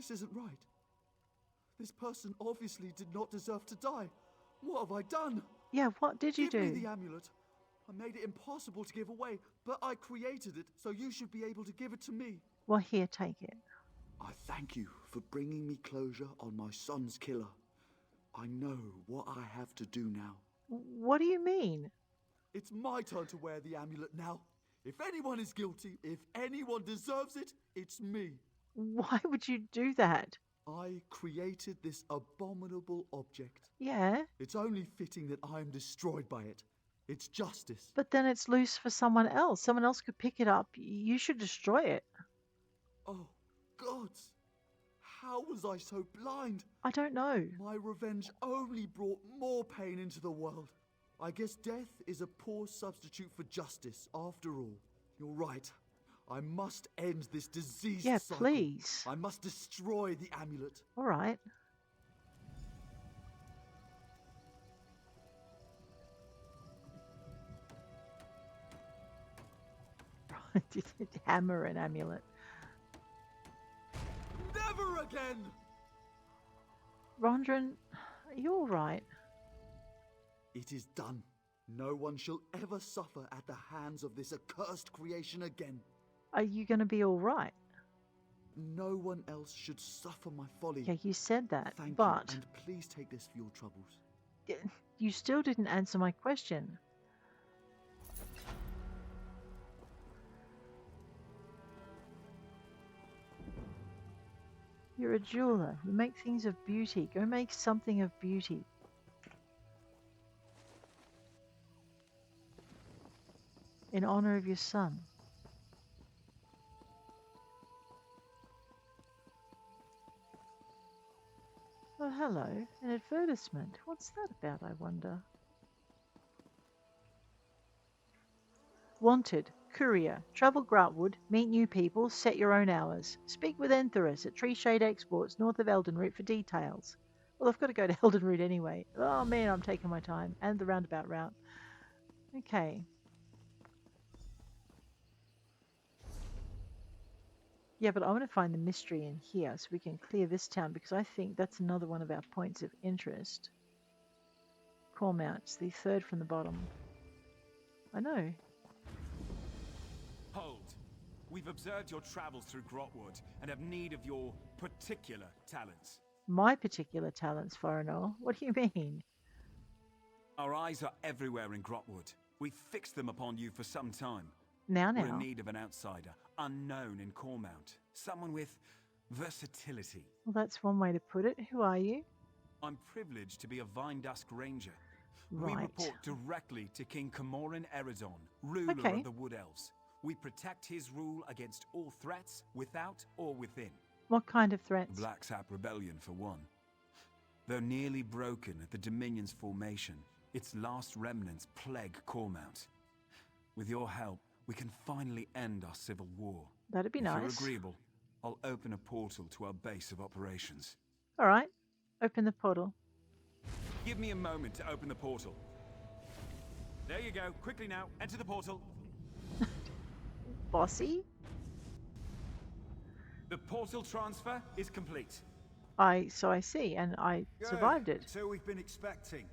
isn't right. This person obviously did not deserve to die. What have I done? Yeah, what did you do? Give me the amulet. I made it impossible to give away, but I created it, so you should be able to give it to me. Well, here, take it. I thank you for bringing me closure on my son's killer. I know what I have to do now. What do you mean? It's my turn to wear the amulet now. If anyone is guilty, if anyone deserves it, it's me. Why would you do that? I created this abominable object. Yeah? It's only fitting that I am destroyed by it. It's justice. But then it's loose for someone else. Someone else could pick it up. You should destroy it. Oh, gods. How was I so blind? I don't know. My revenge only brought more pain into the world. I guess death is a poor substitute for justice, after all. You're right. I must end this disease cycle. Yeah, please. I must destroy the amulet. All right. Hammer an amulet. Never again! Rondrin, are you all right? It is done. No one shall ever suffer at the hands of this accursed creation again. Are you going to be all right? No one else should suffer my folly. Yeah, you said that, Thank but... you, and please take this for your troubles. You still didn't answer my question. You're a jeweler. You make things of beauty. Go make something of beauty. In honor of your son. Oh, hello. An advertisement. What's that about, I wonder? Wanted. Courier. Travel Grahtwood. Meet new people. Set your own hours. Speak with Entherus at Tree Shade Exports north of Eldenroot for details. Well, I've got to go to Eldenroot anyway. Oh man, I'm taking my time. And the roundabout route. Okay. Yeah, but I want to find the mystery in here so we can clear this town, because I think that's another one of our points of interest. Cormount, it's the third from the bottom. I know. Hold. We've observed your travels through Grahtwood and have need of your particular talents. My particular talents, Foreigner? What do you mean? Our eyes are everywhere in Grahtwood. We fixed them upon you for some time. Now. We're in need of an outsider, unknown in Cormount. Someone with versatility. Well, that's one way to put it. Who are you? I'm privileged to be a Vinedusk Ranger. Right. We report directly to King Camoran Eredon, ruler of the Wood Elves. We protect his rule against all threats, without or within. What kind of threats? The Black Sap Rebellion, for one. Though nearly broken at the Dominion's formation, its last remnants plague Cormount. With your help, we can finally end our civil war. That'd be nice. If you're agreeable, I'll open a portal to our base of operations. All right. Open the portal. Give me a moment to open the portal. There you go. Quickly now. Enter the portal. Bossy? The portal transfer is complete. So I see, and I survived it. So we've been expecting.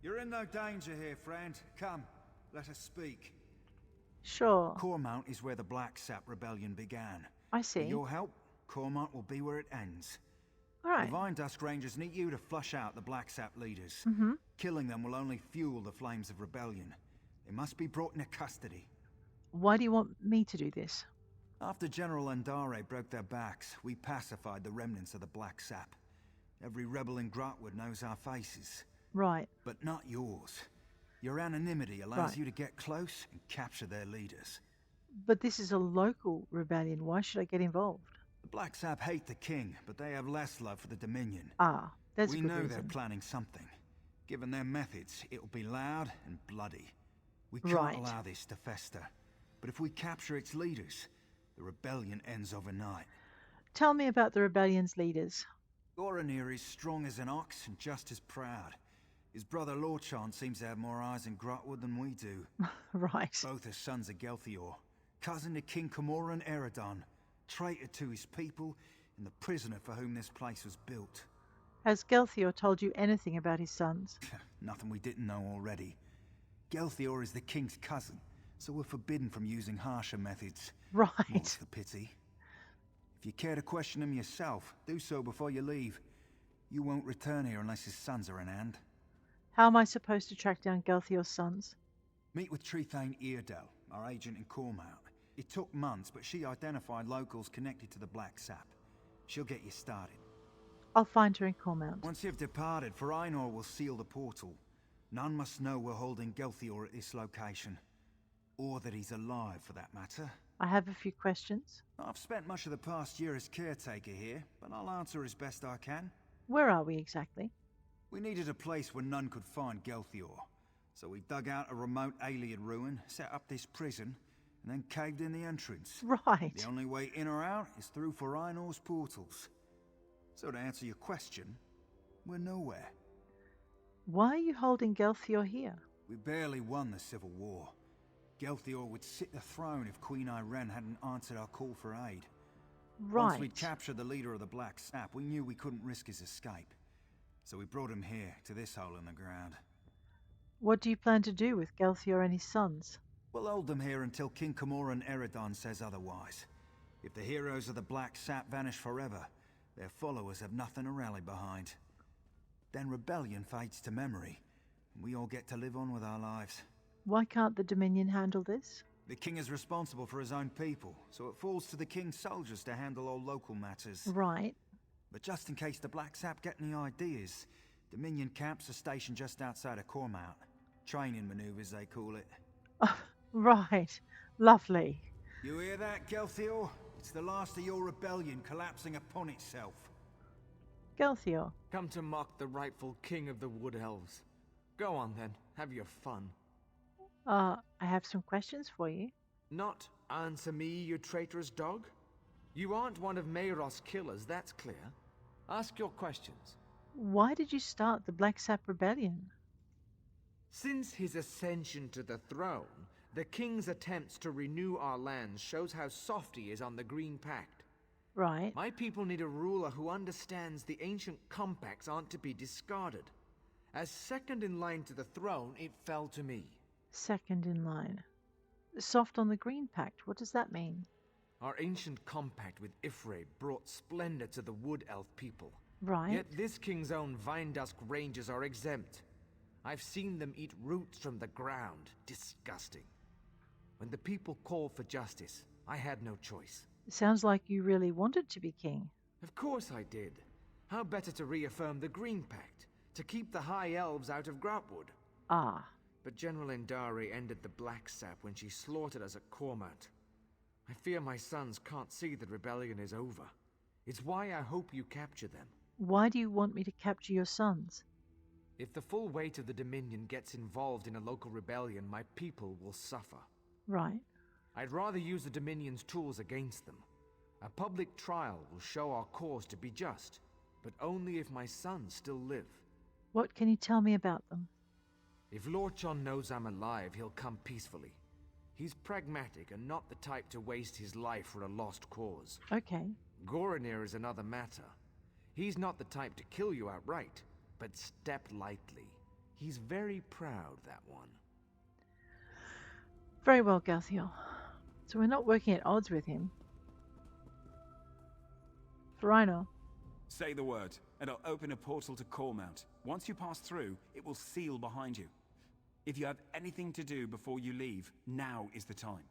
You're in no danger here, friend. Come, let us speak. Sure. Cormount is where the Black Sap Rebellion began. I see. With your help, Cormount will be where it ends. All right. The Vinedusk Rangers need you to flush out the Black Sap leaders. Killing them will only fuel the flames of rebellion. They must be brought into custody. Why do you want me to do this? After General Andare broke their backs, we pacified the remnants of the Black Sap. Every rebel in Grahtwood knows our faces. Right. But not yours. Your anonymity allows you to get close and capture their leaders. But this is a local rebellion. Why should I get involved? The Black Sap hate the king, but they have less love for the Dominion. Ah, that's a We good know reason. they're planning something. Given their methods, it'll be loud and bloody. We can't allow this to fester. But if we capture its leaders, the rebellion ends overnight. Tell me about the rebellion's leaders. Goranir is strong as an ox and just as proud. His brother Lorchan seems to have more eyes in Grahtwood than we do. Right. Both are sons of Gelthior, cousin to King Camoran Eredon, traitor to his people, and the prisoner for whom this place was built. Has Gelthior told you anything about his sons? Nothing we didn't know already. Gelthior is the king's cousin, so we're forbidden from using harsher methods. Right. More's the pity. If you care to question him yourself, do so before you leave. You won't return here unless his sons are in hand. How am I supposed to track down Gelthior's sons? Meet with Trethane Eardell, our agent in Cormount. It took months, but she identified locals connected to the Black Sap. She'll get you started. I'll find her in Cormount. Once you've departed, Farainor will seal the portal. None must know we're holding Gelthior at this location. Or that he's alive, for that matter. I have a few questions. I've spent much of the past year as caretaker here, but I'll answer as best I can. Where are we exactly? We needed a place where none could find Gelthior. So we dug out a remote alien ruin, set up this prison, and then caved in the entrance. Right. The only way in or out is through Faraenor's portals. So to answer your question, we're nowhere. Why are you holding Gelthior here? We barely won the Civil War. Gelthior would sit the throne if Queen Irene hadn't answered our call for aid. Right. Once we'd captured the leader of the Black Sap, we knew we couldn't risk his escape. So we brought him here, to this hole in the ground. What do you plan to do with Gelthior and his sons? We'll hold them here until King Camoran Eredon says otherwise. If the heroes of the Black Sap vanish forever, their followers have nothing to rally behind. Then rebellion fades to memory, and we all get to live on with our lives. Why can't the Dominion handle this? The king is responsible for his own people, so it falls to the king's soldiers to handle all local matters. Right. But just in case the Black Sap get any ideas, Dominion camps are stationed just outside of Cormount. Training maneuvers, they call it. Right. Lovely. You hear that, Gelthior? It's the last of your rebellion collapsing upon itself. Gelthior. Come to mock the rightful king of the Wood Elves. Go on then, have your fun. I have some questions for you. Not answer me, you traitorous dog. You aren't one of Mayros' killers, that's clear. Ask your questions. Why did you start the Black Sap Rebellion? Since his ascension to the throne, the king's attempts to renew our lands shows how soft he is on the Green Pact. Right. My people need a ruler who understands the ancient compacts aren't to be discarded. As second in line to the throne, it fell to me. Second in line. Soft on the Green Pact, what does that mean? Our ancient compact with Ifre brought splendor to the Wood Elf people. Right. Yet this king's own Vinedusk Rangers are exempt. I've seen them eat roots from the ground. Disgusting. When the people called for justice, I had no choice. It sounds like you really wanted to be king. Of course I did. How better to reaffirm the Green Pact, to keep the High Elves out of Grahtwood. Ah. But General Endari ended the Black Sap when she slaughtered us at Cormount. I fear my sons can't see the rebellion is over. It's why I hope you capture them. Why do you want me to capture your sons? If the full weight of the Dominion gets involved in a local rebellion, my people will suffer. Right. I'd rather use the Dominion's tools against them. A public trial will show our cause to be just, but only if my sons still live. What can you tell me about them? If Lorchon knows I'm alive, he'll come peacefully. He's pragmatic and not the type to waste his life for a lost cause. Okay. Goranir is another matter. He's not the type to kill you outright, but step lightly. He's very proud, that one. Very well, Garthiel. So we're not working at odds with him. Rhino. Say the word, and I'll open a portal to Cormount. Once you pass through, it will seal behind you. If you have anything to do before you leave, now is the time.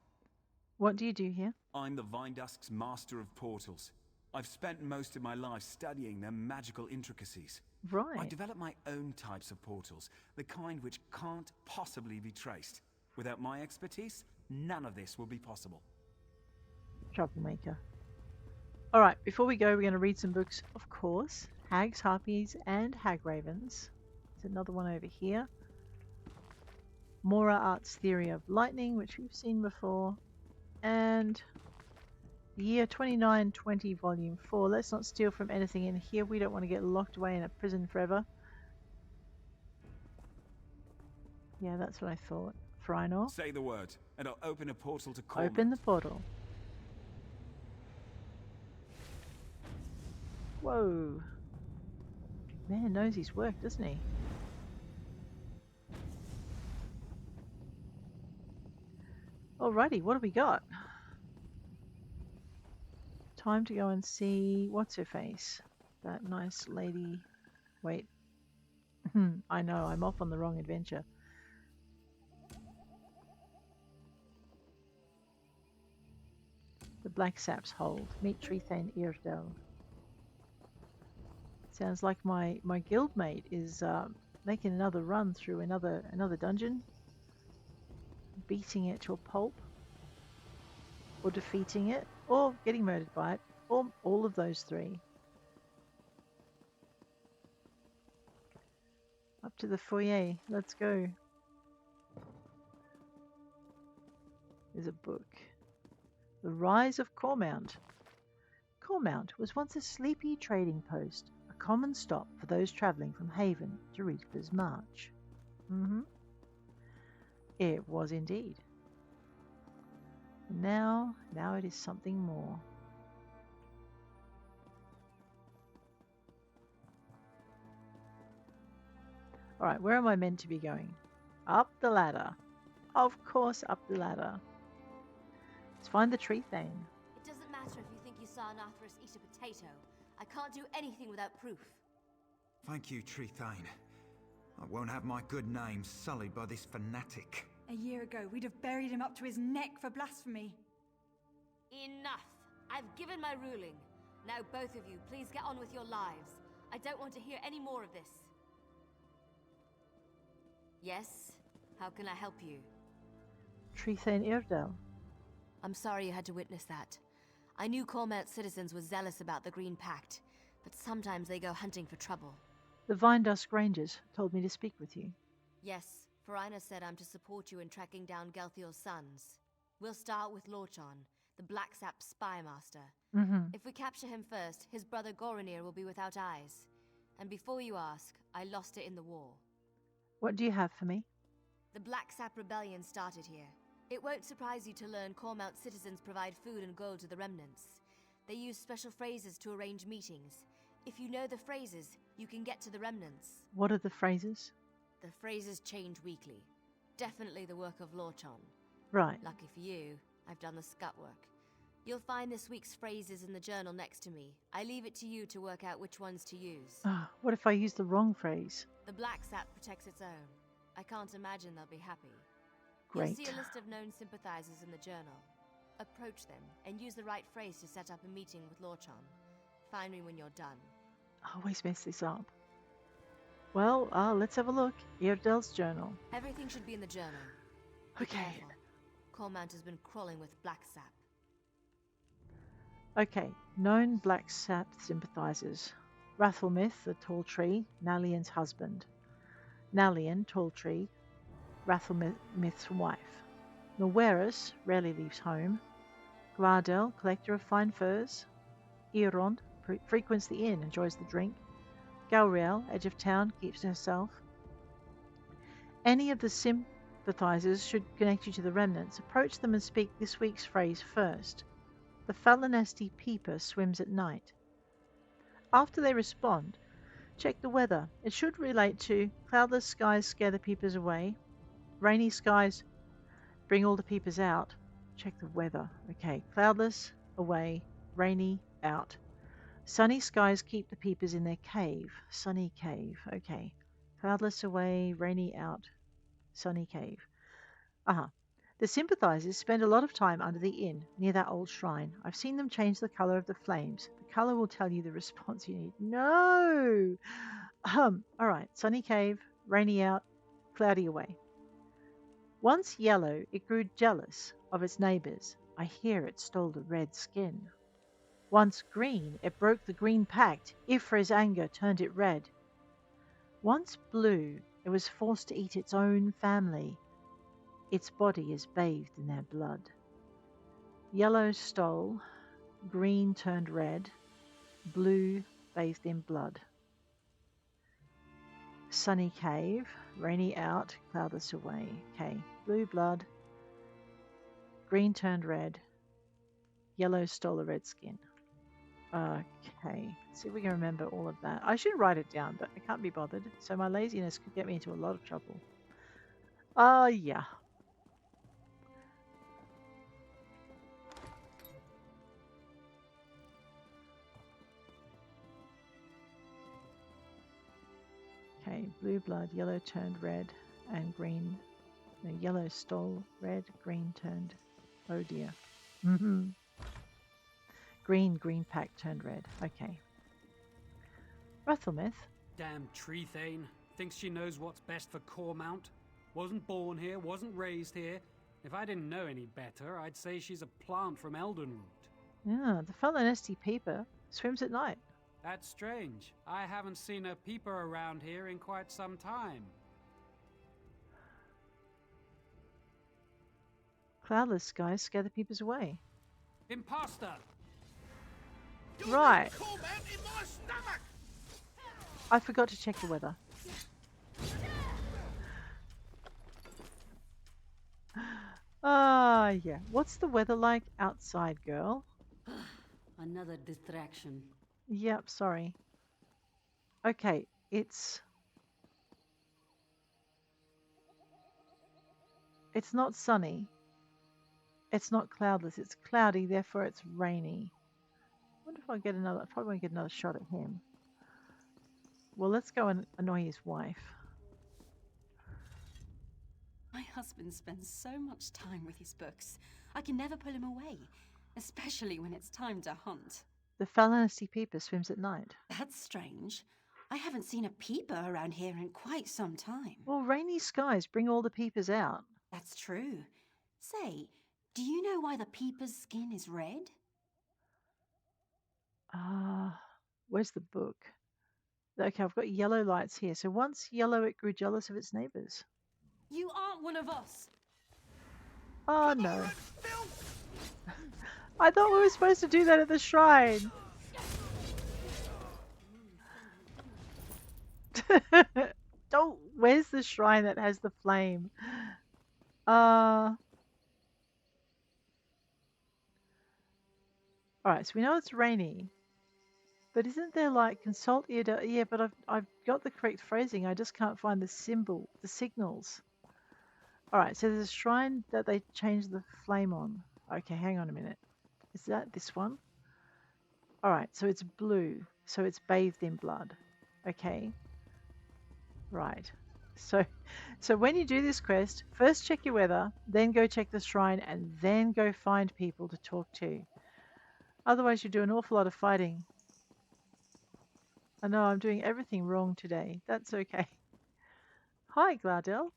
What do you do here? I'm the Vinedusk's master of portals. I've spent most of my life studying their magical intricacies. Right. I've developed my own types of portals, the kind which can't possibly be traced. Without my expertise, none of this will be possible. Troublemaker. Alright, before we go, we're going to read some books, of course. Hags, Harpies, and Hagravens. There's another one over here. Mora Art's Theory of Lightning, which we've seen before. And the Year 2920, Volume 4. Let's not steal from anything in here. We don't want to get locked away in a prison forever. Yeah, that's what I thought. Frynor. Say the word, and I'll open a portal to Cormount. Open the portal. Whoa. Man knows his work, doesn't he? Alrighty, what do we got? Time to go and see what's her face. That nice lady. Wait. I know, I'm off on the wrong adventure. The Black Sap's Hold. Meet Trethane Eardell. Sounds like my guildmate is making another run through another dungeon, beating it to a pulp, or defeating it, or getting murdered by it, or all of those three. Up to the foyer. Let's go. There's a book. The Rise of Cormount. Cormount was once a sleepy trading post, a common stop for those travelling from Haven to Reaper's March. It was indeed. Now it is something more. Alright, where am I meant to be going? Up the ladder. Of course, up the ladder. Let's find the Trethane. It doesn't matter if you think you saw an Arthurus eat a potato. I can't do anything without proof. Thank you, Trethane. I won't have my good name sullied by this fanatic. A year ago, we'd have buried him up to his neck for blasphemy. Enough! I've given my ruling. Now both of you, please get on with your lives. I don't want to hear any more of this. Yes? How can I help you? Trethane Eardell. I'm sorry you had to witness that. I knew Cormount citizens were zealous about the Green Pact, but sometimes they go hunting for trouble. The Vinedusk Rangers told me to speak with you. Yes, Farina said I'm to support you in tracking down Gelthiel's sons. We'll start with Lorchon, the Black Sap spy master. If we capture him first, his brother Goranir will be without eyes. And before you ask, I lost it in the war. What do you have for me? The Black Sap rebellion started here. It won't surprise you to learn Cormount citizens provide food and gold to the remnants. They use special phrases to arrange meetings. If you know the phrases, you can get to the remnants. What are the phrases? The phrases change weekly. Definitely the work of Lorchon. Right. Lucky for you, I've done the scut work. You'll find this week's phrases in the journal next to me. I leave it to you to work out which ones to use. What if I use the wrong phrase? The Black Sap protects its own. I can't imagine they'll be happy. Great. You'll see a list of known sympathizers in the journal. Approach them and use the right phrase to set up a meeting with Lorchan. Find me when you're done. I always mess this up. Well, let's have a look. Eardel's journal. Everything should be in the journal. Be Okay. careful. Cormount has been crawling with black sap. Okay, known black sap sympathizers. Rathelmith, the tall tree, Nalian's husband. Nalian, tall tree, Rathelmith's wife. Murderous, rarely leaves home. Glardel, collector of fine furs. Earond, frequents the inn, enjoys the drink. Galriel, edge of town, keeps to herself. Any of the sympathizers should connect you to the remnants. Approach them and speak this week's phrase first. The Falanesti peeper swims at night. After they respond, check the weather. It should relate to cloudless skies scare the peepers away. Rainy skies bring all the peepers out. Check the weather. Okay, cloudless, away, rainy, out. Sunny skies keep the peepers in their cave. Sunny cave. Okay. Cloudless away, rainy out, sunny cave. The sympathizers spend a lot of time under the inn, near that old shrine. I've seen them change the color of the flames. The color will tell you the response you need. No! Alright. Sunny cave, rainy out, cloudy away. Once yellow, it grew jealous of its neighbors. I hear it stole the red skin. Once green, it broke the green pact. Ifra's anger turned it red. Once blue, it was forced to eat its own family. Its body is bathed in their blood. Yellow stole, green turned red, blue bathed in blood. Sunny cave, rainy out, cloudless away. Okay, blue blood, green turned red, yellow stole a red skin. Okay, see if we can remember all of that. I should write it down, but I can't be bothered, so my laziness could get me into a lot of trouble. Yeah. Okay, blue blood, yellow turned red, and green. No, yellow stole red, green turned. Oh dear. Green pack turned red. Okay. Rathelmith. Damn tree thane. Thinks she knows what's best for Cormount. Wasn't born here, wasn't raised here. If I didn't know any better, I'd say she's a plant from Eldenroot. Yeah, the Falanesti peeper swims at night. That's strange. I haven't seen a peeper around here in quite some time. Cloudless skies scare the peepers away. Imposter! Right. I forgot to check the weather. Yeah. What's the weather like outside, girl? Another distraction. Yep, sorry. Okay, it's not sunny. It's not cloudless. It's cloudy, therefore it's rainy. I wonder if I'll get another. I probably won't get another shot at him. Well, let's go and annoy his wife. My husband spends so much time with his books. I can never pull him away, especially when it's time to hunt. The Falanesti peeper swims at night. That's strange. I haven't seen a peeper around here in quite some time. Well, rainy skies bring all the peepers out. That's true. Say, do you know why the peeper's skin is red? Where's the book? Okay, I've got yellow lights here. So once yellow, it grew jealous of its neighbors. You aren't one of us. Oh, no. I thought we were supposed to do that at the shrine. Don't. Where's the shrine that has the flame? Alright, so we know it's rainy. But isn't there like consult Eardale? Yeah, but I've got the correct phrasing. I just can't find the signals. Alright, so there's a shrine that they changed the flame on. Okay, hang on a minute. Is that this one? Alright, so it's blue. So it's bathed in blood. Okay. Right. So when you do this quest, first check your weather, then go check the shrine, and then go find people to talk to. Otherwise, you do an awful lot of fighting. I know I'm doing everything wrong today. That's okay. Hi, Glardell.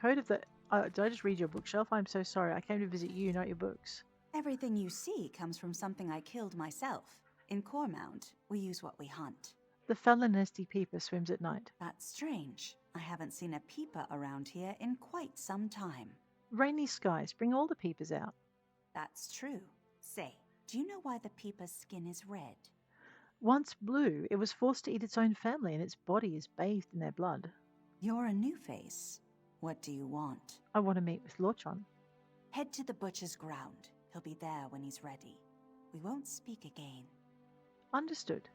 Code of the... did I just read your bookshelf? I'm so sorry. I came to visit you, not your books. Everything you see comes from something I killed myself. In Cormount, we use what we hunt. The Falanesty peeper swims at night. That's strange. I haven't seen a peeper around here in quite some time. Rainy skies bring all the peepers out. That's true. Say, do you know why the peeper's skin is red? Once blue, it was forced to eat its own family, and its body is bathed in their blood. You're a new face. What do you want? I want to meet with Lorchon. Head to the butcher's ground. He'll be there when he's ready. We won't speak again. Understood.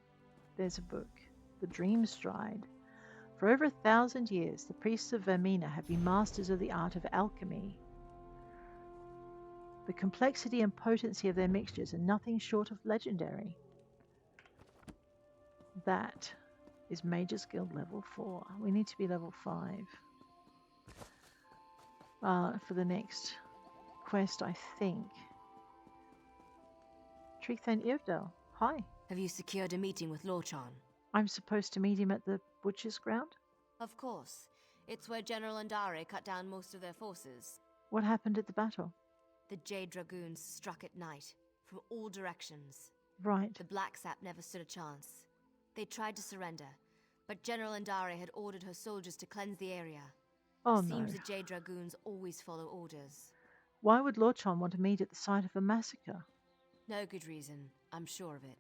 There's a book. The Dream Stride. For over 1,000 years, the priests of Vermina have been masters of the art of alchemy. The complexity and potency of their mixtures are nothing short of legendary. That is Mage's Guild level 4. We need to be level 5. For the next quest, I think. Tricthan Irvdal, hi. Have you secured a meeting with Lorchon? I'm supposed to meet him at the butcher's ground? Of course. It's where General Andare cut down most of their forces. What happened at the battle? The Jade Dragoons struck at night, from all directions. Right. The Black Sap never stood a chance. They tried to surrender, but General Andare had ordered her soldiers to cleanse the area. Oh, Seems no. the Jade Dragoons always follow orders. Why would Lorchon want to meet at the site of a massacre? No good reason, I'm sure of it.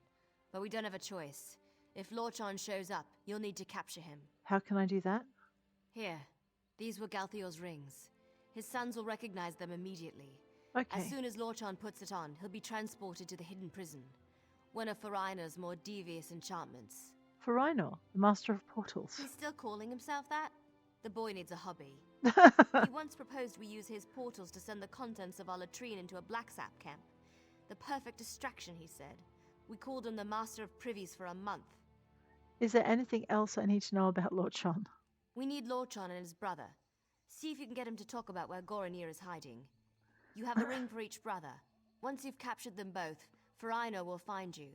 But we don't have a choice. If Lorchon shows up, you'll need to capture him. How can I do that? Here, these were Galthior's rings. His sons will recognize them immediately. Okay. As soon as Lorchon puts it on, he'll be transported to the hidden prison. One of Farina's more devious enchantments. Farino, the master of portals. He's still calling himself that? The boy needs a hobby. He once proposed we use his portals to send the contents of our latrine into a black sap camp. The perfect distraction, he said. We called him the Master of Privies for a month. Is there anything else I need to know about Lorchon? We need Lorchon and his brother. See if you can get him to talk about where Goronir is hiding. You have a ring for each brother. Once you've captured them both, Farino will find you.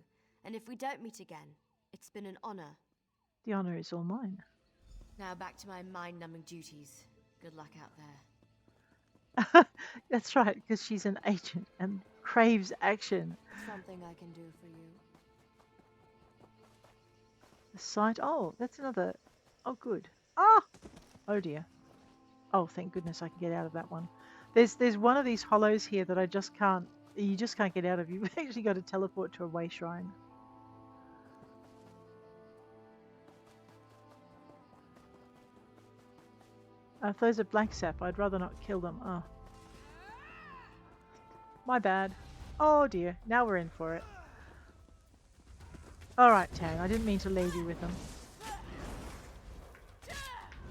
And if we don't meet again, it's been an honor. The honor is all mine. Now back to my mind-numbing duties. Good luck out there. That's right, because she's an agent and craves action. Something I can do for you. The site. Oh, that's another. Oh, good. Ah! Oh dear. Oh, thank goodness I can get out of that one. There's one of these hollows here that I just can't. You just can't get out of. You've actually got to teleport to a way shrine. If those are black sap, I'd rather not kill them. Oh. My bad. Oh dear, now we're in for it. Alright, Tan, I didn't mean to leave you with them.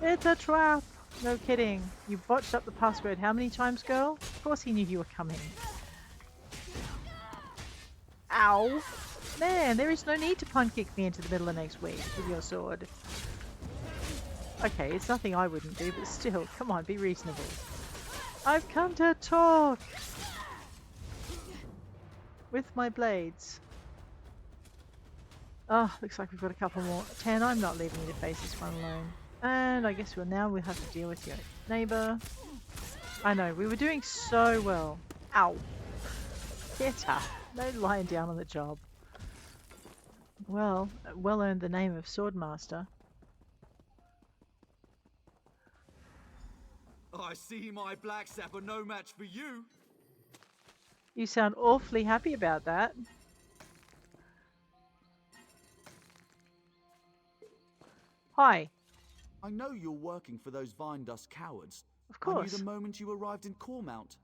It's a trap! No kidding. You botched up the password how many times, girl? Of course he knew you were coming. Ow! Man, there is no need to punt kick me into the middle of next week with your sword. Okay, it's nothing I wouldn't do, but still, come on, be reasonable. I've come to talk! With my blades. Oh, looks like we've got a couple more. Tan, I'm not leaving you to face this one alone. And I guess we'll have to deal with your neighbour. I know, we were doing so well. Ow! Get up! No lying down on the job. Well earned the name of Swordmaster. I see my black sap are no match for you. You sound awfully happy about that. Hi. I know you're working for those Vinedusk cowards. Of course. I knew the moment you arrived in Cormount.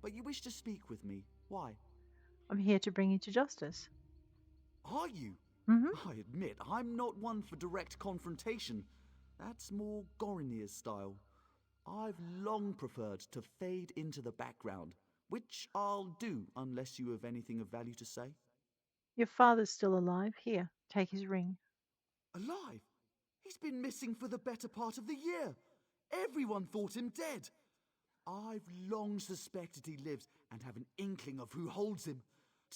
But you wish to speak with me. Why? I'm here to bring you to justice. Are you? Mm-hmm. I admit, I'm not one for direct confrontation. That's more Goronir's style. I've long preferred to fade into the background, which I'll do unless you have anything of value to say. Your father's still alive. Here, take his ring. Alive? He's been missing for the better part of the year. Everyone thought him dead. I've long suspected he lives and have an inkling of who holds him.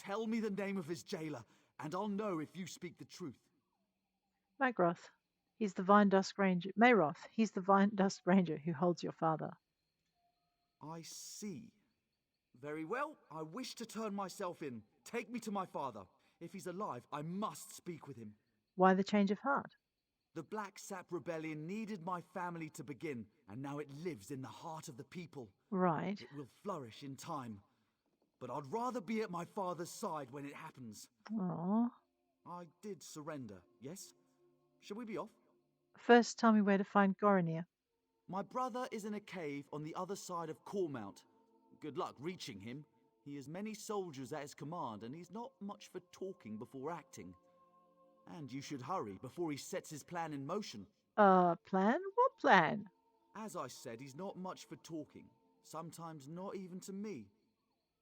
Tell me the name of his jailer, and I'll know if you speak the truth. Magroth. He's the Vinedusk Ranger. Mayroth. He's the Vinedusk Ranger who holds your father. I see. Very well, I wish to turn myself in. Take me to my father. If he's alive, I must speak with him. Why the change of heart? The Black Sap Rebellion needed my family to begin, and now it lives in the heart of the people. Right. It will flourish in time. But I'd rather be at my father's side when it happens. Aww. I did surrender, yes? Shall we be off? First, tell me where to find Goronir. My brother is in a cave on the other side of Cormount. Good luck reaching him. He has many soldiers at his command, and he's not much for talking before acting. And you should hurry before he sets his plan in motion. Plan? What plan? As I said, he's not much for talking. Sometimes not even to me.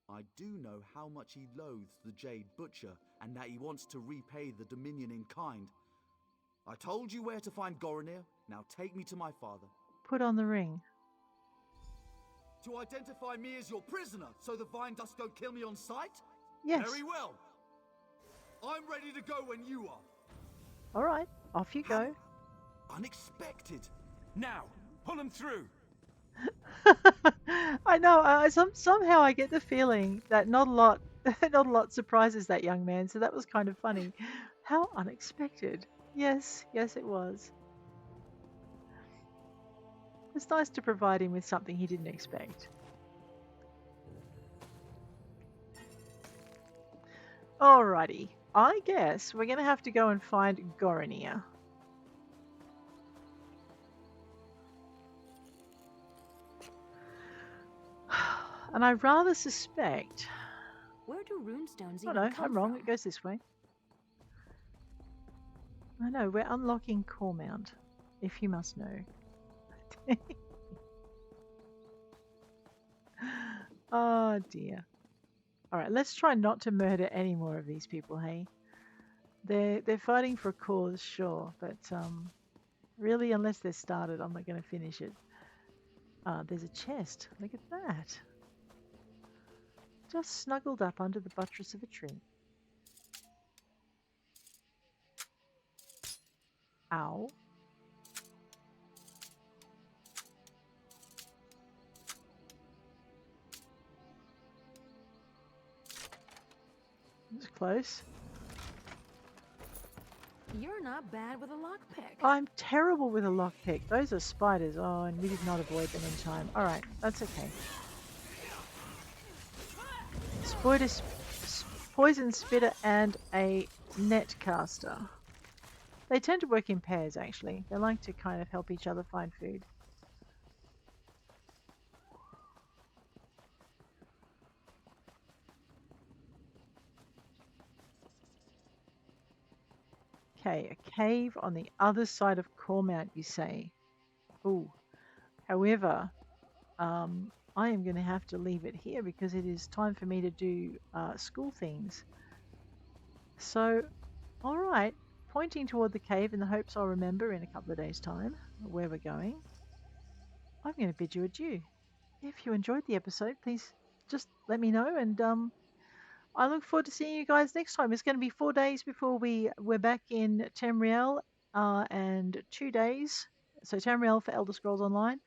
I do know how much he loathes the Jade Butcher, and that he wants to repay the Dominion in kind. I told you where to find Goronir. Now take me to my father. Put on the ring. To identify me as your prisoner, so the Vinedusk don't kill me on sight? Yes. Very well. I'm ready to go when you are. All right, off you go. Unexpected. Now, pull him through. I know. Somehow I get the feeling that not a lot surprises that young man. So that was kind of funny. How unexpected. Yes, it was. It's nice to provide him with something he didn't expect. Alrighty. I guess we're going to have to go and find Goronir. And I rather suspect... Where do runestones Oh even no, come I'm wrong. from? It goes this way. I know, we're unlocking Cormount, if you must know. Oh dear. Alright, let's try not to murder any more of these people, hey? They're fighting for a cause, sure, but really, unless they're started, I'm not going to finish it. There's a chest. Look at that. Just snuggled up under the buttress of a tree. Ow. It's close. You're not bad with a lockpick. I'm terrible with a lockpick. Those are spiders. Oh, and we did not avoid them in time. Alright, that's okay. Poison spitter and a net caster. They tend to work in pairs, actually. They like to kind of help each other find food. Okay, a cave on the other side of Cormount, you say? Ooh. However, I am going to have to leave it here because it is time for me to do school things. So, alright, pointing toward the cave in the hopes I'll remember in a couple of days' time where we're going, I'm going to bid you adieu. If you enjoyed the episode, please just let me know, and I look forward to seeing you guys next time. It's going to be 4 days before we're back in Tamriel, and 2 days, so Tamriel for Elder Scrolls Online,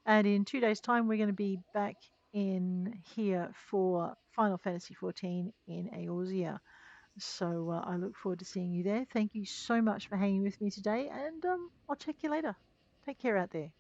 and in 2 days' time we're going to be back in here for Final Fantasy XIV in Eorzea. So I look forward to seeing you there. Thank you so much for hanging with me today, and I'll check you later. Take care out there.